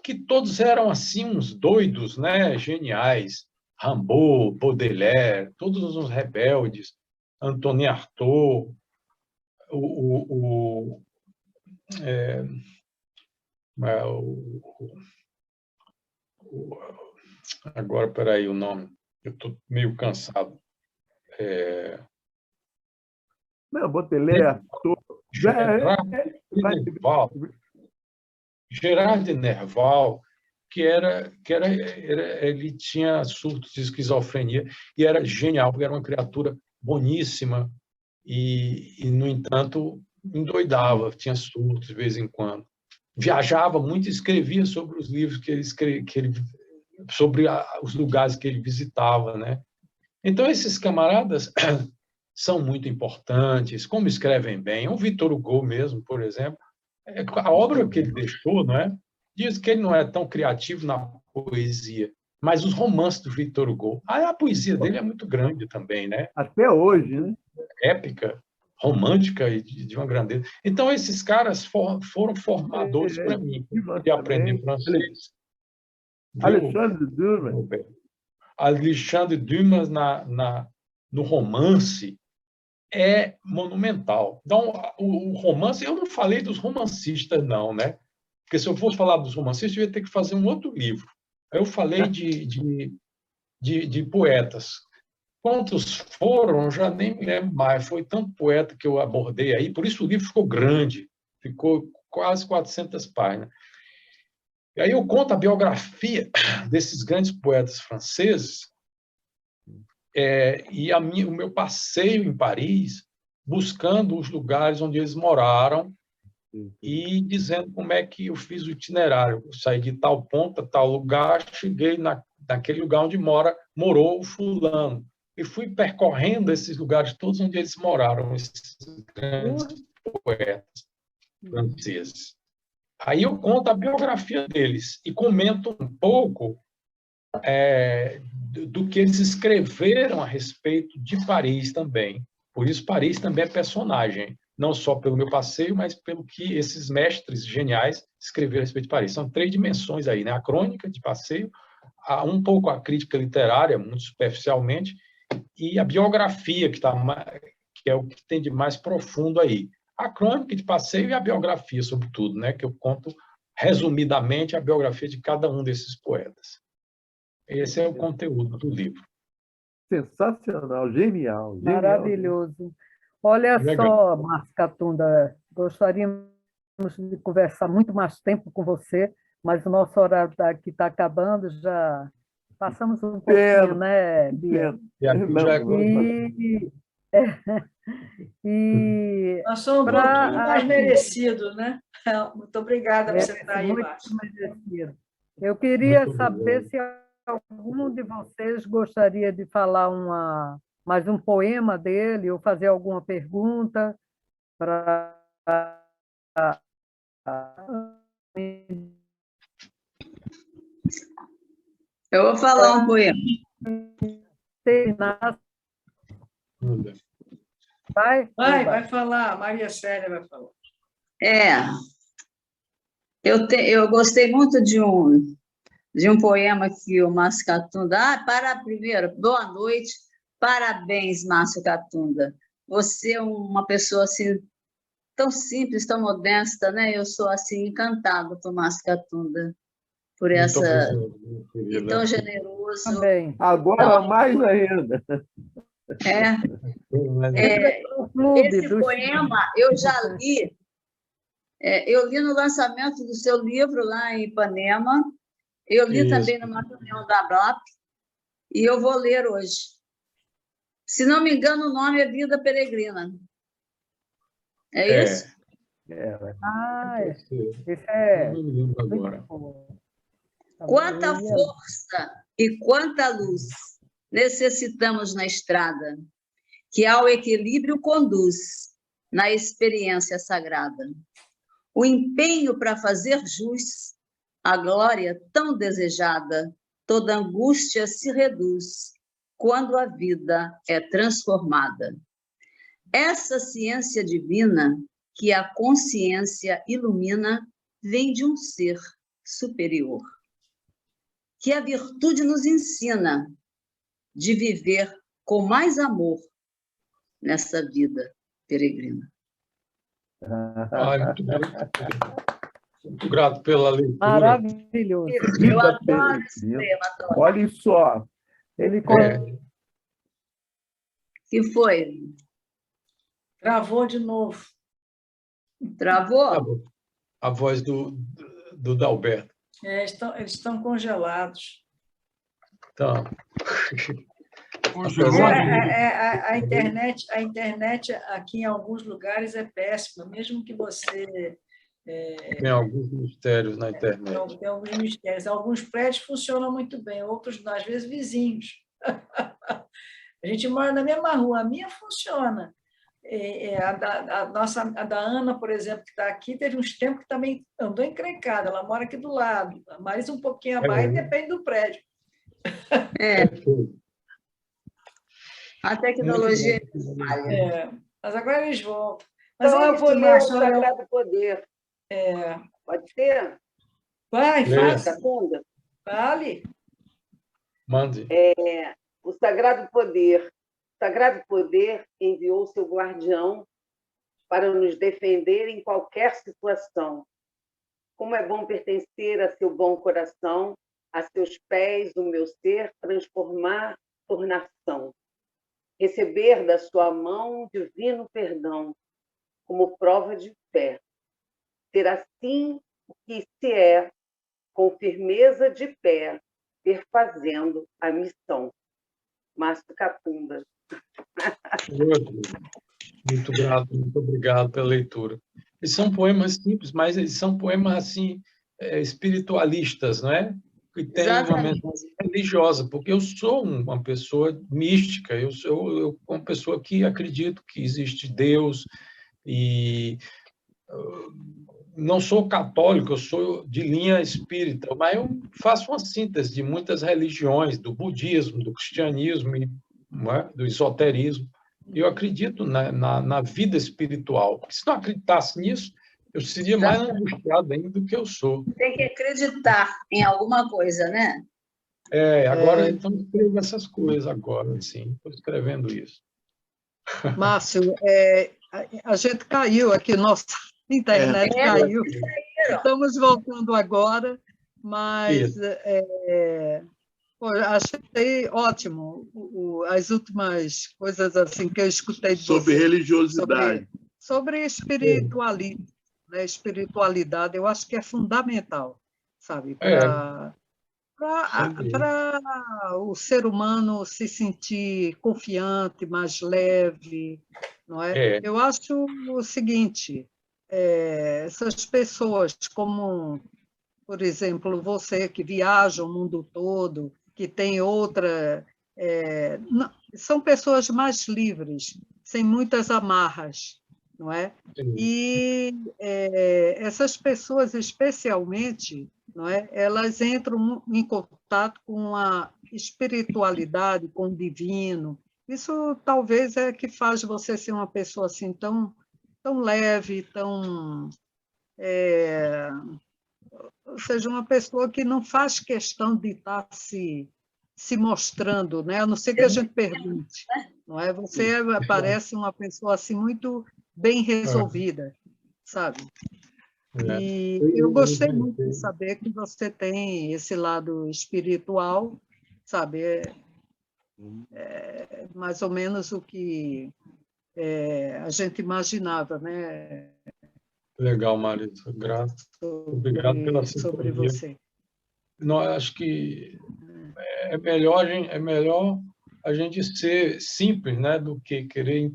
que todos eram assim uns doidos, né? Geniais. Rimbaud, Baudelaire, todos os rebeldes, Antonin Artaud, agora, peraí, o nome, eu estou meio cansado. Não, Baudelaire, Gerard de Nerval, ele tinha surtos de esquizofrenia e era genial, porque era uma criatura boníssima e no entanto, endoidava, tinha surtos de vez em quando. Viajava muito e escrevia sobre os livros sobre os lugares que ele visitava, né? Então, esses camaradas são muito importantes, como escrevem bem. O Victor Hugo mesmo, por exemplo, a obra que ele deixou, não é? Diz que ele não é tão criativo na poesia, mas os romances do Victor Hugo, a poesia dele é muito grande também, né? Até hoje, né? Épica, romântica e de uma grandeza. Então, esses caras foram formadores para mim, de aprender francês. Alexandre Dumas. Alexandre Dumas no romance é monumental. Então, o romance, eu não falei dos romancistas, não, né? Porque se eu fosse falar dos romancistas, eu ia ter que fazer um outro livro. Eu falei de poetas. Quantos foram, já nem me lembro mais. Foi tanto poeta que eu abordei aí, por isso o livro ficou grande, ficou quase 400 páginas. E aí eu conto a biografia desses grandes poetas franceses e o meu passeio em Paris, buscando os lugares onde eles moraram e dizendo como é que eu fiz o itinerário. Eu saí de tal ponto, a tal lugar, cheguei naquele lugar onde morou o fulano. E fui percorrendo esses lugares todos onde eles moraram, esses grandes poetas franceses. Aí eu conto a biografia deles e comento um pouco do que eles escreveram a respeito de Paris também. Por isso, Paris também é personagem, não só pelo meu passeio, mas pelo que esses mestres geniais escreveram a respeito de Paris. São 3 dimensões aí, né? A crônica de passeio, um pouco a crítica literária, muito superficialmente, e a biografia, que é o que tem de mais profundo aí. A crônica de passeio e a biografia, sobretudo, né? Que eu conto resumidamente a biografia de cada um desses poetas. Esse é o conteúdo do livro. Sensacional, genial. Maravilhoso. Olha só, Márcio Catunda, gostaríamos de conversar muito mais tempo com você, mas o nosso horário aqui está acabando, já passamos um pouquinho, né, Bia? Nós somos um pouquinho mais merecidos, né? Muito obrigada por você estar aí, Márcio. Eu queria saber se algum de vocês gostaria de falar mais um poema dele ou fazer alguma pergunta para... Eu vou falar um poema. Vai falar, Maria Célia vai falar. Eu gostei muito de um poema que o Márcio Catunda... primeiro, boa noite, parabéns, Márcio Catunda. Você é uma pessoa assim, tão simples, tão modesta, né? Eu sou assim, encantada por Márcio Catunda, por essa... E tão generoso. Também. Agora mais ainda. Esse poema eu já li, eu li no lançamento do seu livro lá em Ipanema, eu li também numa reunião da BRAP, e eu vou ler hoje. Se não me engano, o nome é Vida Peregrina. É isso? Esse é... Quanta força e quanta luz necessitamos na estrada, que ao equilíbrio conduz na experiência sagrada. o empenho para fazer jus à glória tão desejada, toda angústia se reduz quando a vida é transformada. Essa ciência divina que a consciência ilumina vem de um ser superior, que a virtude nos ensina de viver com mais amor nessa vida peregrina. Muito grato pela leitura. Maravilhoso. Eu adoro esse tema, adoro. Olha só. Ele que foi? Travou de novo. Travou? A voz do Dalberto. Eles estão congelados. Então, a internet aqui em alguns lugares é péssima, mesmo que você... Tem alguns mistérios na internet. Tem alguns mistérios. Alguns prédios funcionam muito bem, outros, às vezes, vizinhos. A gente mora na mesma rua, a minha funciona. A da Ana, por exemplo, que está aqui, teve uns tempos que também andou encrencada, ela mora aqui do lado, mais um pouquinho abaixo, depende do prédio. A tecnologia falha. Mas agora eles voltam. Mas então, eu vou ler o Sagrado Poder. Pode ser? Vai, faça. Fale. Mande. O Sagrado Poder. O Sagrado Poder enviou seu guardião para nos defender em qualquer situação. Como é bom pertencer a seu bom coração, a seus pés o meu ser transformar, tornação. Receber da sua mão divino perdão, como prova de fé. Ter assim o que se é, com firmeza de pé, perfazendo a missão. Márcio Catunda. Muito grato, muito obrigado pela leitura. Eles são poemas simples, mas eles são poemas assim, espiritualistas, não é? Que tem uma mensagem religiosa, porque eu sou uma pessoa mística, eu sou uma pessoa que acredito que existe Deus, e não sou católico, eu sou de linha espírita, mas eu faço uma síntese de muitas religiões, do budismo, do cristianismo, do esoterismo. Eu acredito na vida espiritual. Porque se não acreditasse nisso, eu seria mais angustiado ainda do que eu sou. Tem que acreditar em alguma coisa, né? Agora então escrevo essas coisas agora, sim. Estou escrevendo isso. Márcio, a gente caiu aqui, nossa internet caiu. Estamos voltando agora, mas achei ótimo as últimas coisas assim que eu escutei sobre religiosidade, sobre espiritualidade, né? Espiritualidade, eu acho que é fundamental, sabe, para o ser humano se sentir confiante, mais leve, não é? Eu acho o seguinte, essas pessoas como, por exemplo, você que viaja o mundo todo, que tem outra... são pessoas mais livres, sem muitas amarras, não é? E essas pessoas, especialmente, não é? Elas entram em contato com a espiritualidade, com o divino. Isso talvez é que faz você ser uma pessoa assim tão leve, tão... ou seja, uma pessoa que não faz questão de estar se mostrando, né? A não ser que a gente pergunte, não é? Você parece uma pessoa assim muito bem resolvida, sabe? E eu gostei muito de saber que você tem esse lado espiritual, sabe? Mais ou menos o que a gente imaginava, né? Legal, Marisa. Grato. Obrigado pela sintonia. Sobre você. Não, acho que é melhor a gente ser simples, né, do que querer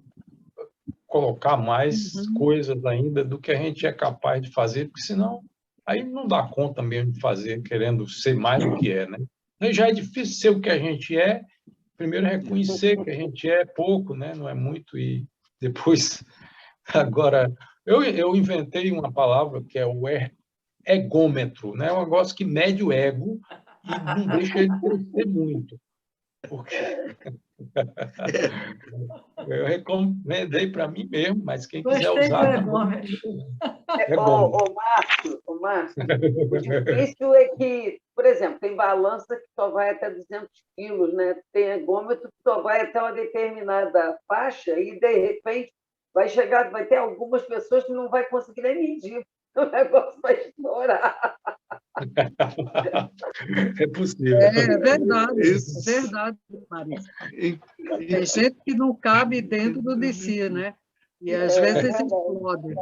colocar mais coisas ainda do que a gente é capaz de fazer, porque senão aí não dá conta mesmo de fazer, querendo ser mais do que é, né? Já é difícil ser o que a gente é, primeiro reconhecer que a gente é pouco, né, não é muito, e depois, agora, Eu inventei uma palavra que é o egômetro, né? Um negócio que mede o ego e não deixa ele crescer muito. Porque eu recomendei para mim mesmo, mas quem quiser Gostei do usar... egômetro. Márcio, o difícil é que, por exemplo, tem balança que só vai até 200 quilos, né? Tem egômetro que só vai até uma determinada faixa e, de repente, vai ter algumas pessoas que não vai conseguir nem medir. O negócio vai estourar. É possível. É verdade, Marisa. Tem gente que não cabe dentro de si, né? E às vezes explode.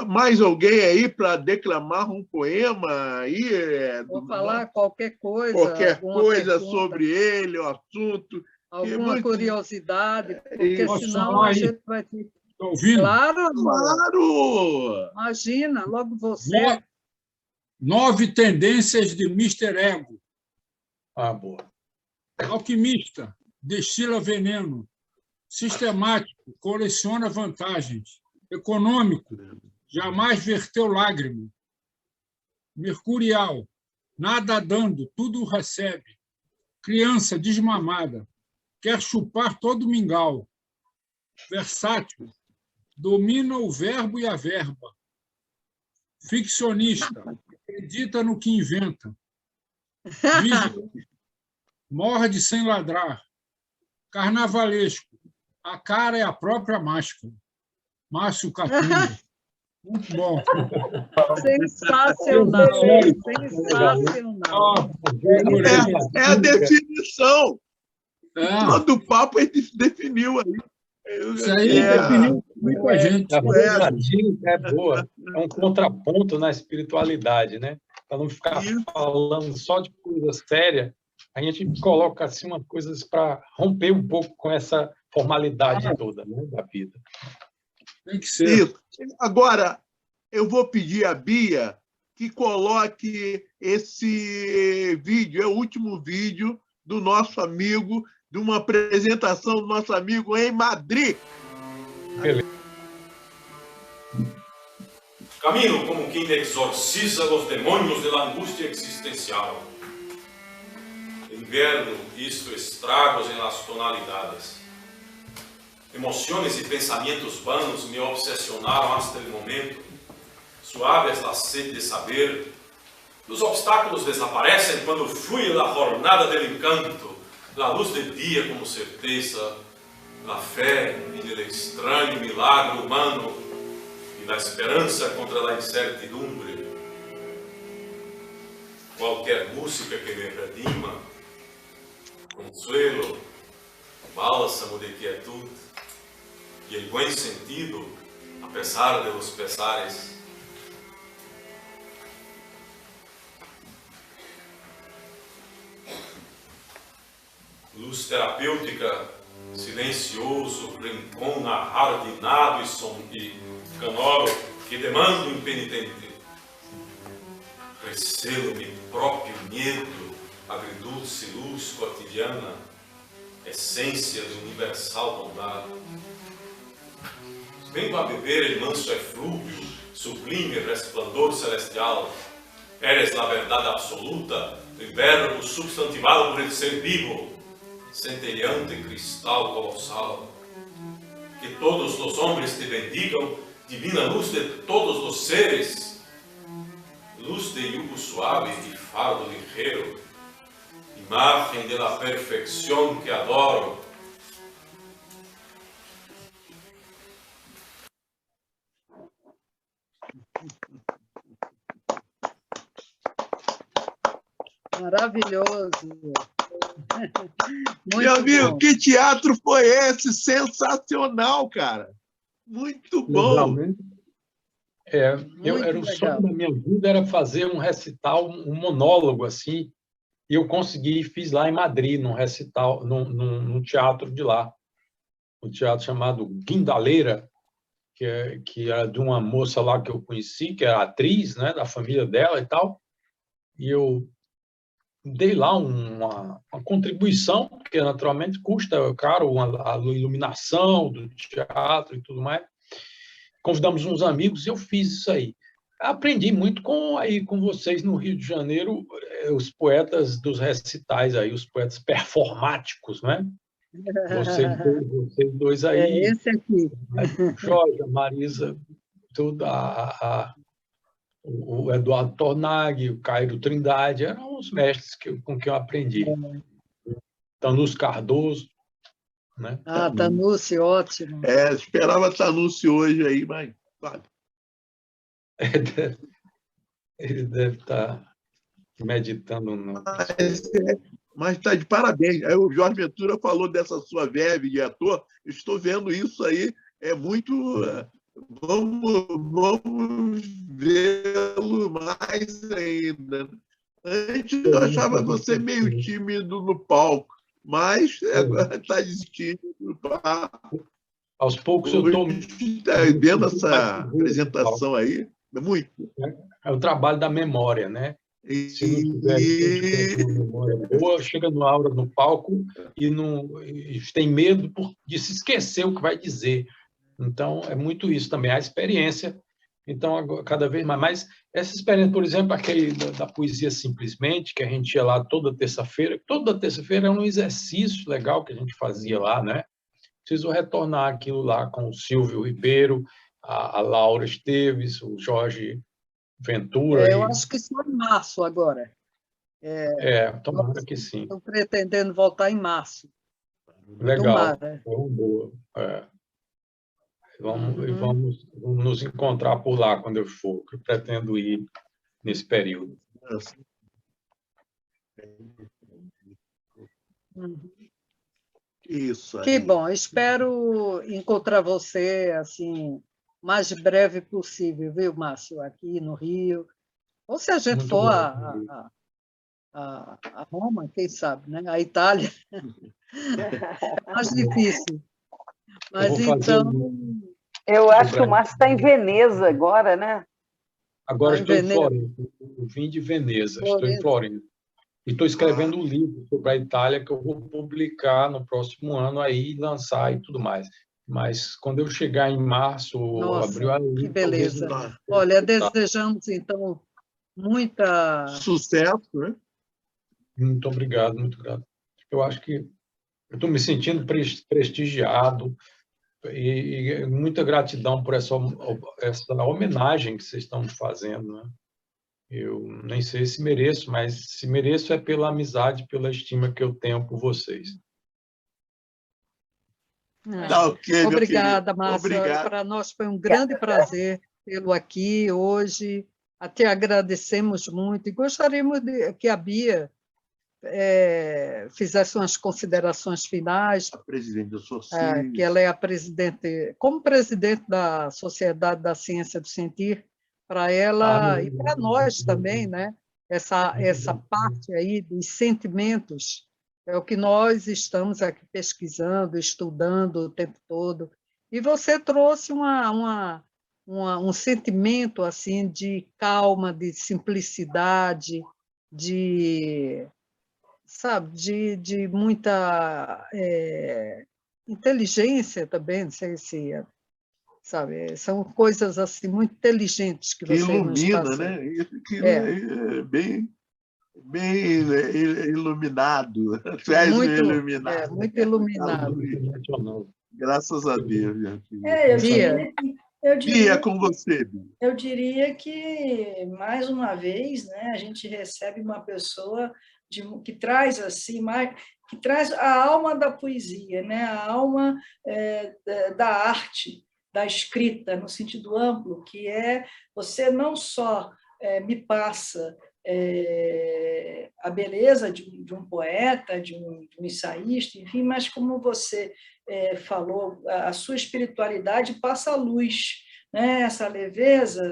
Mais alguém aí para declamar um poema aí? Vou falar qualquer coisa. Qualquer coisa pergunta, sobre ele, o assunto. Alguma curiosidade, porque senão a gente vai ter... Está ouvindo? Claro! Imagina, logo você. 9 tendências de Mr. Ego. Boa. Alquimista, destila veneno. Sistemático, coleciona vantagens. Econômico, jamais verteu lágrima. Mercurial, nada dando, tudo recebe. Criança desmamada, quer chupar todo mingau. Versátil, domina o verbo e a verba. Ficcionista, acredita no que inventa. Vigilante, morde sem ladrar. Carnavalesco, a cara é a própria máscara. Márcio Catunda. Muito bom. Sensacional. Sensacional. É a definição. Todo papo ele definiu aí. Isso aí definiu muito a gente. A verdade é boa. É um contraponto na espiritualidade, né? Para não ficar falando só de coisa séria, a gente coloca assim umas coisas para romper um pouco com essa formalidade toda, né, da vida. Tem que ser. Isso. Agora, eu vou pedir à Bia que coloque esse vídeo, é o último vídeo do nosso amigo, de uma apresentação do nosso amigo em Madrid. Beleza. Camino como quien exorciza los demonios de la angustia existencial. Inverno hizo estragos en las tonalidades. Emociones y pensamientos vanos me obsesionaron hasta el momento. Suave es la sed de saber. Los obstáculos desaparecen cuando fluye la jornada del encanto, la luz del día como certeza, la fe en el extraño milagro humano y la esperanza contra la incertidumbre. Cualquier música que me redima, consuelo, bálsamo de quietud y el buen sentido a pesar de los pesares. Luz terapêutica, silencioso, rincão narrardinado e canoro que demanda o impenitente. Recelo meu próprio medo, agridulce luz cotidiana, essência de universal bondade. Vengo a beber el manso eflúvio, sublime resplandor celestial. Eres la verdade absoluta, o verbo substantivado por el ser vivo, centelleante cristal colosal. Que todos os homens te bendigam, divina luz de todos os seres, luz de yugo suave e fardo ligeiro, imagen de la perfección que adoro. Maravilhoso. Meu amigo, que teatro foi esse? Sensacional, cara. Muito bom. Era o sonho da minha vida, era fazer um recital, um monólogo assim, e eu consegui, fiz lá em Madrid, num recital, num teatro de lá, um teatro chamado Guindaleira, que era de uma moça lá que eu conheci, que era atriz, né, da família dela e tal, e eu dei lá uma contribuição, porque naturalmente custa caro a iluminação do teatro e tudo mais. Convidamos uns amigos e eu fiz isso aí. Aprendi muito com vocês no Rio de Janeiro, os poetas dos recitais aí, os poetas performáticos, né? Vocês dois aí. Esse aqui. Jorge, a Marisa, o Eduardo Tornaghi, o Cairo Trindade, eram os mestres com quem eu aprendi. Tanúcio Cardoso, né? Tanúcio, ótimo. Esperava Tanúcio hoje aí, mas... Ele deve estar meditando. Mas está de parabéns. Aí o Jorge Ventura falou dessa sua verve de ator. Estou vendo isso aí. É muito... Vamos vê-lo mais ainda. Antes eu achava você meio tímido no palco, mas agora está desistindo do palco. Aos poucos eu estou... Vendo essa apresentação aí, muito. É o trabalho da memória, né? Se não tiver uma memória boa, chega na hora no palco e tem medo de se esquecer o que vai dizer. Então, é muito isso também, a experiência. Então, cada vez mais. Mas essa experiência, por exemplo, aquele da poesia simplesmente, que a gente ia lá toda terça-feira era um exercício legal que a gente fazia lá, né? Preciso retornar aquilo lá com o Silvio Ribeiro, a Laura Esteves, o Jorge Ventura. Eu acho que só em março agora. Tomara que sim. Estou pretendendo voltar em março. Legal. Boa. Vamos nos encontrar por lá quando eu for, que eu pretendo ir nesse período. Isso aí. Que bom, espero encontrar você assim mais breve possível, viu, Márcio, aqui no Rio. Ou se a gente Muito for bom. a Roma, quem sabe, né? A Itália. É mais difícil. Mas então... Eu acho que o Márcio está em Veneza agora, né? Agora estou em Florença. Eu vim de Veneza, estou em Florença. E estou escrevendo um livro sobre a Itália que eu vou publicar no próximo ano, aí lançar e tudo mais. Mas quando eu chegar em março, abril... Que beleza. Olha, desejamos, então, muita... Sucesso, né? Muito obrigado, muito grato. Eu acho que eu estou me sentindo prestigiado e muita gratidão por essa homenagem que vocês estão me fazendo, né? Eu nem sei se mereço, mas se mereço é pela amizade, pela estima que eu tenho por vocês. Obrigada, Márcio. Para nós foi um grande prazer tê-lo aqui hoje. Até agradecemos muito e gostaríamos que a Bia fizesse umas considerações finais. A presidente do que ela é a presidente, como presidente da Sociedade da Ciência do Sentir, para ela e para nós também, né? Essa parte aí dos sentimentos é o que nós estamos aqui pesquisando, estudando o tempo todo. E você trouxe um sentimento assim de calma, de simplicidade, de muita inteligência também, não sei se sabe, são coisas assim muito inteligentes que você ilumina, nos passa. Né? Isso que é bem iluminado. Muito iluminado. Muito iluminado. Graças a Deus. Eu diria com você, Bia. Eu diria que, mais uma vez, né, a gente recebe uma pessoa que traz assim, que traz a alma da poesia, né, a alma da arte, da escrita, no sentido amplo, que você não só me passa a beleza de um poeta, de um ensaísta, enfim, mas como você falou, a sua espiritualidade passa a luz, né? Essa leveza,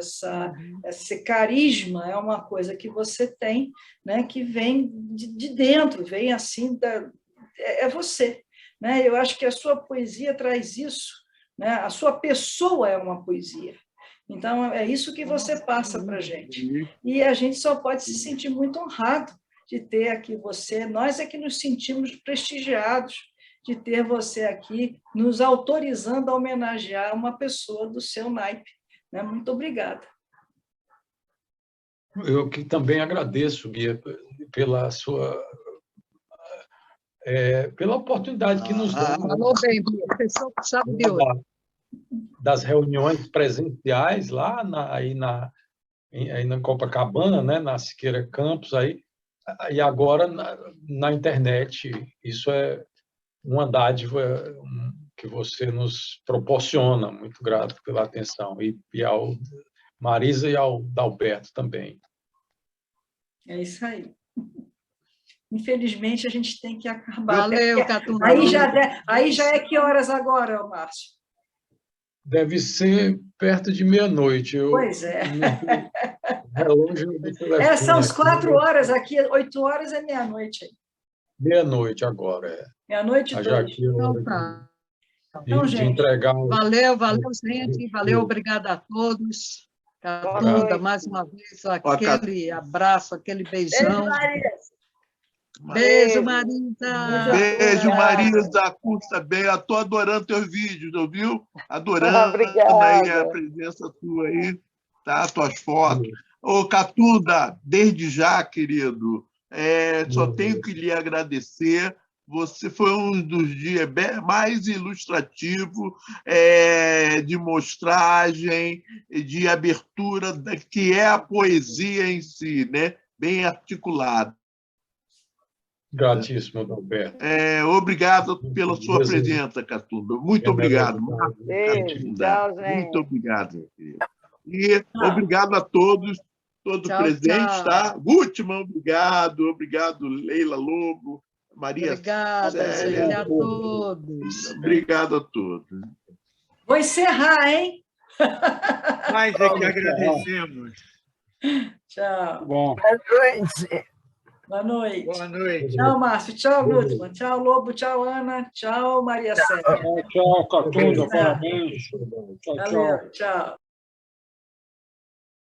esse carisma é uma coisa que você tem, né? Que vem de dentro, vem assim, é você, né? Eu acho que a sua poesia traz isso, né? A sua pessoa é uma poesia. Então, é isso que você passa para a gente. E a gente só pode se sentir muito honrado de ter aqui você. Nós é que nos sentimos prestigiados de ter você aqui, nos autorizando a homenagear uma pessoa do seu naipe. Né? Muito obrigada. Eu que também agradeço, Bia, pela sua... pela oportunidade que nos dá. Falou bem, Bia. A pessoa que sabe de hoje. Das reuniões presenciais lá aí na Copacabana, né, na Siqueira Campos, e agora na internet. Isso é uma dádiva que você nos proporciona. Muito grato pela atenção. E ao Marisa e ao Dalberto também. É isso aí. Infelizmente, a gente tem que acabar. Valeu, Catunda. Aí já é que horas agora, Márcio? Deve ser perto de meia-noite. Pois é. Relógio do telefone São as aqui. 4 horas aqui, 8 horas é meia-noite. Meia-noite agora. Meia-noite, 2. Então, tá. Então, De gente, entregar. Valeu, gente. Valeu, obrigada a todos. Catunda, mais uma vez, aquele abraço, aquele beijão. Beijo, Marisa. Beijo, Marisa. Curta bem. Eu estou adorando teus vídeos, ouviu? Adorando Obrigada. aí a presença tua aí, tá? Tuas fotos. Ô, Catunda, desde já, querido, só tenho que lhe agradecer. Você foi um dos dias mais ilustrativos de mostragem, de abertura, que é a poesia em si, né? Bem articulada. Gratíssimo, Dalberto. Obrigado pela sua presença, Catunda. Muito obrigado. Beijo, tchau, gente. Muito obrigado, meu querido. E obrigado a todos presentes, tá? Gutmann, obrigado. Obrigado, Leila Lobo, Maria Obrigada, Célia. gente, a todos. Obrigado a todos. vou encerrar, hein? Nós é que agradecemos. Tchau. Bom. Boa noite. Boa noite. Tchau, Márcio. Tchau, Gutmann. Tchau, Lobo. Tchau, Ana. Tchau, Maria Célia. Tchau, Catunda. Parabéns. Valeu. Tchau.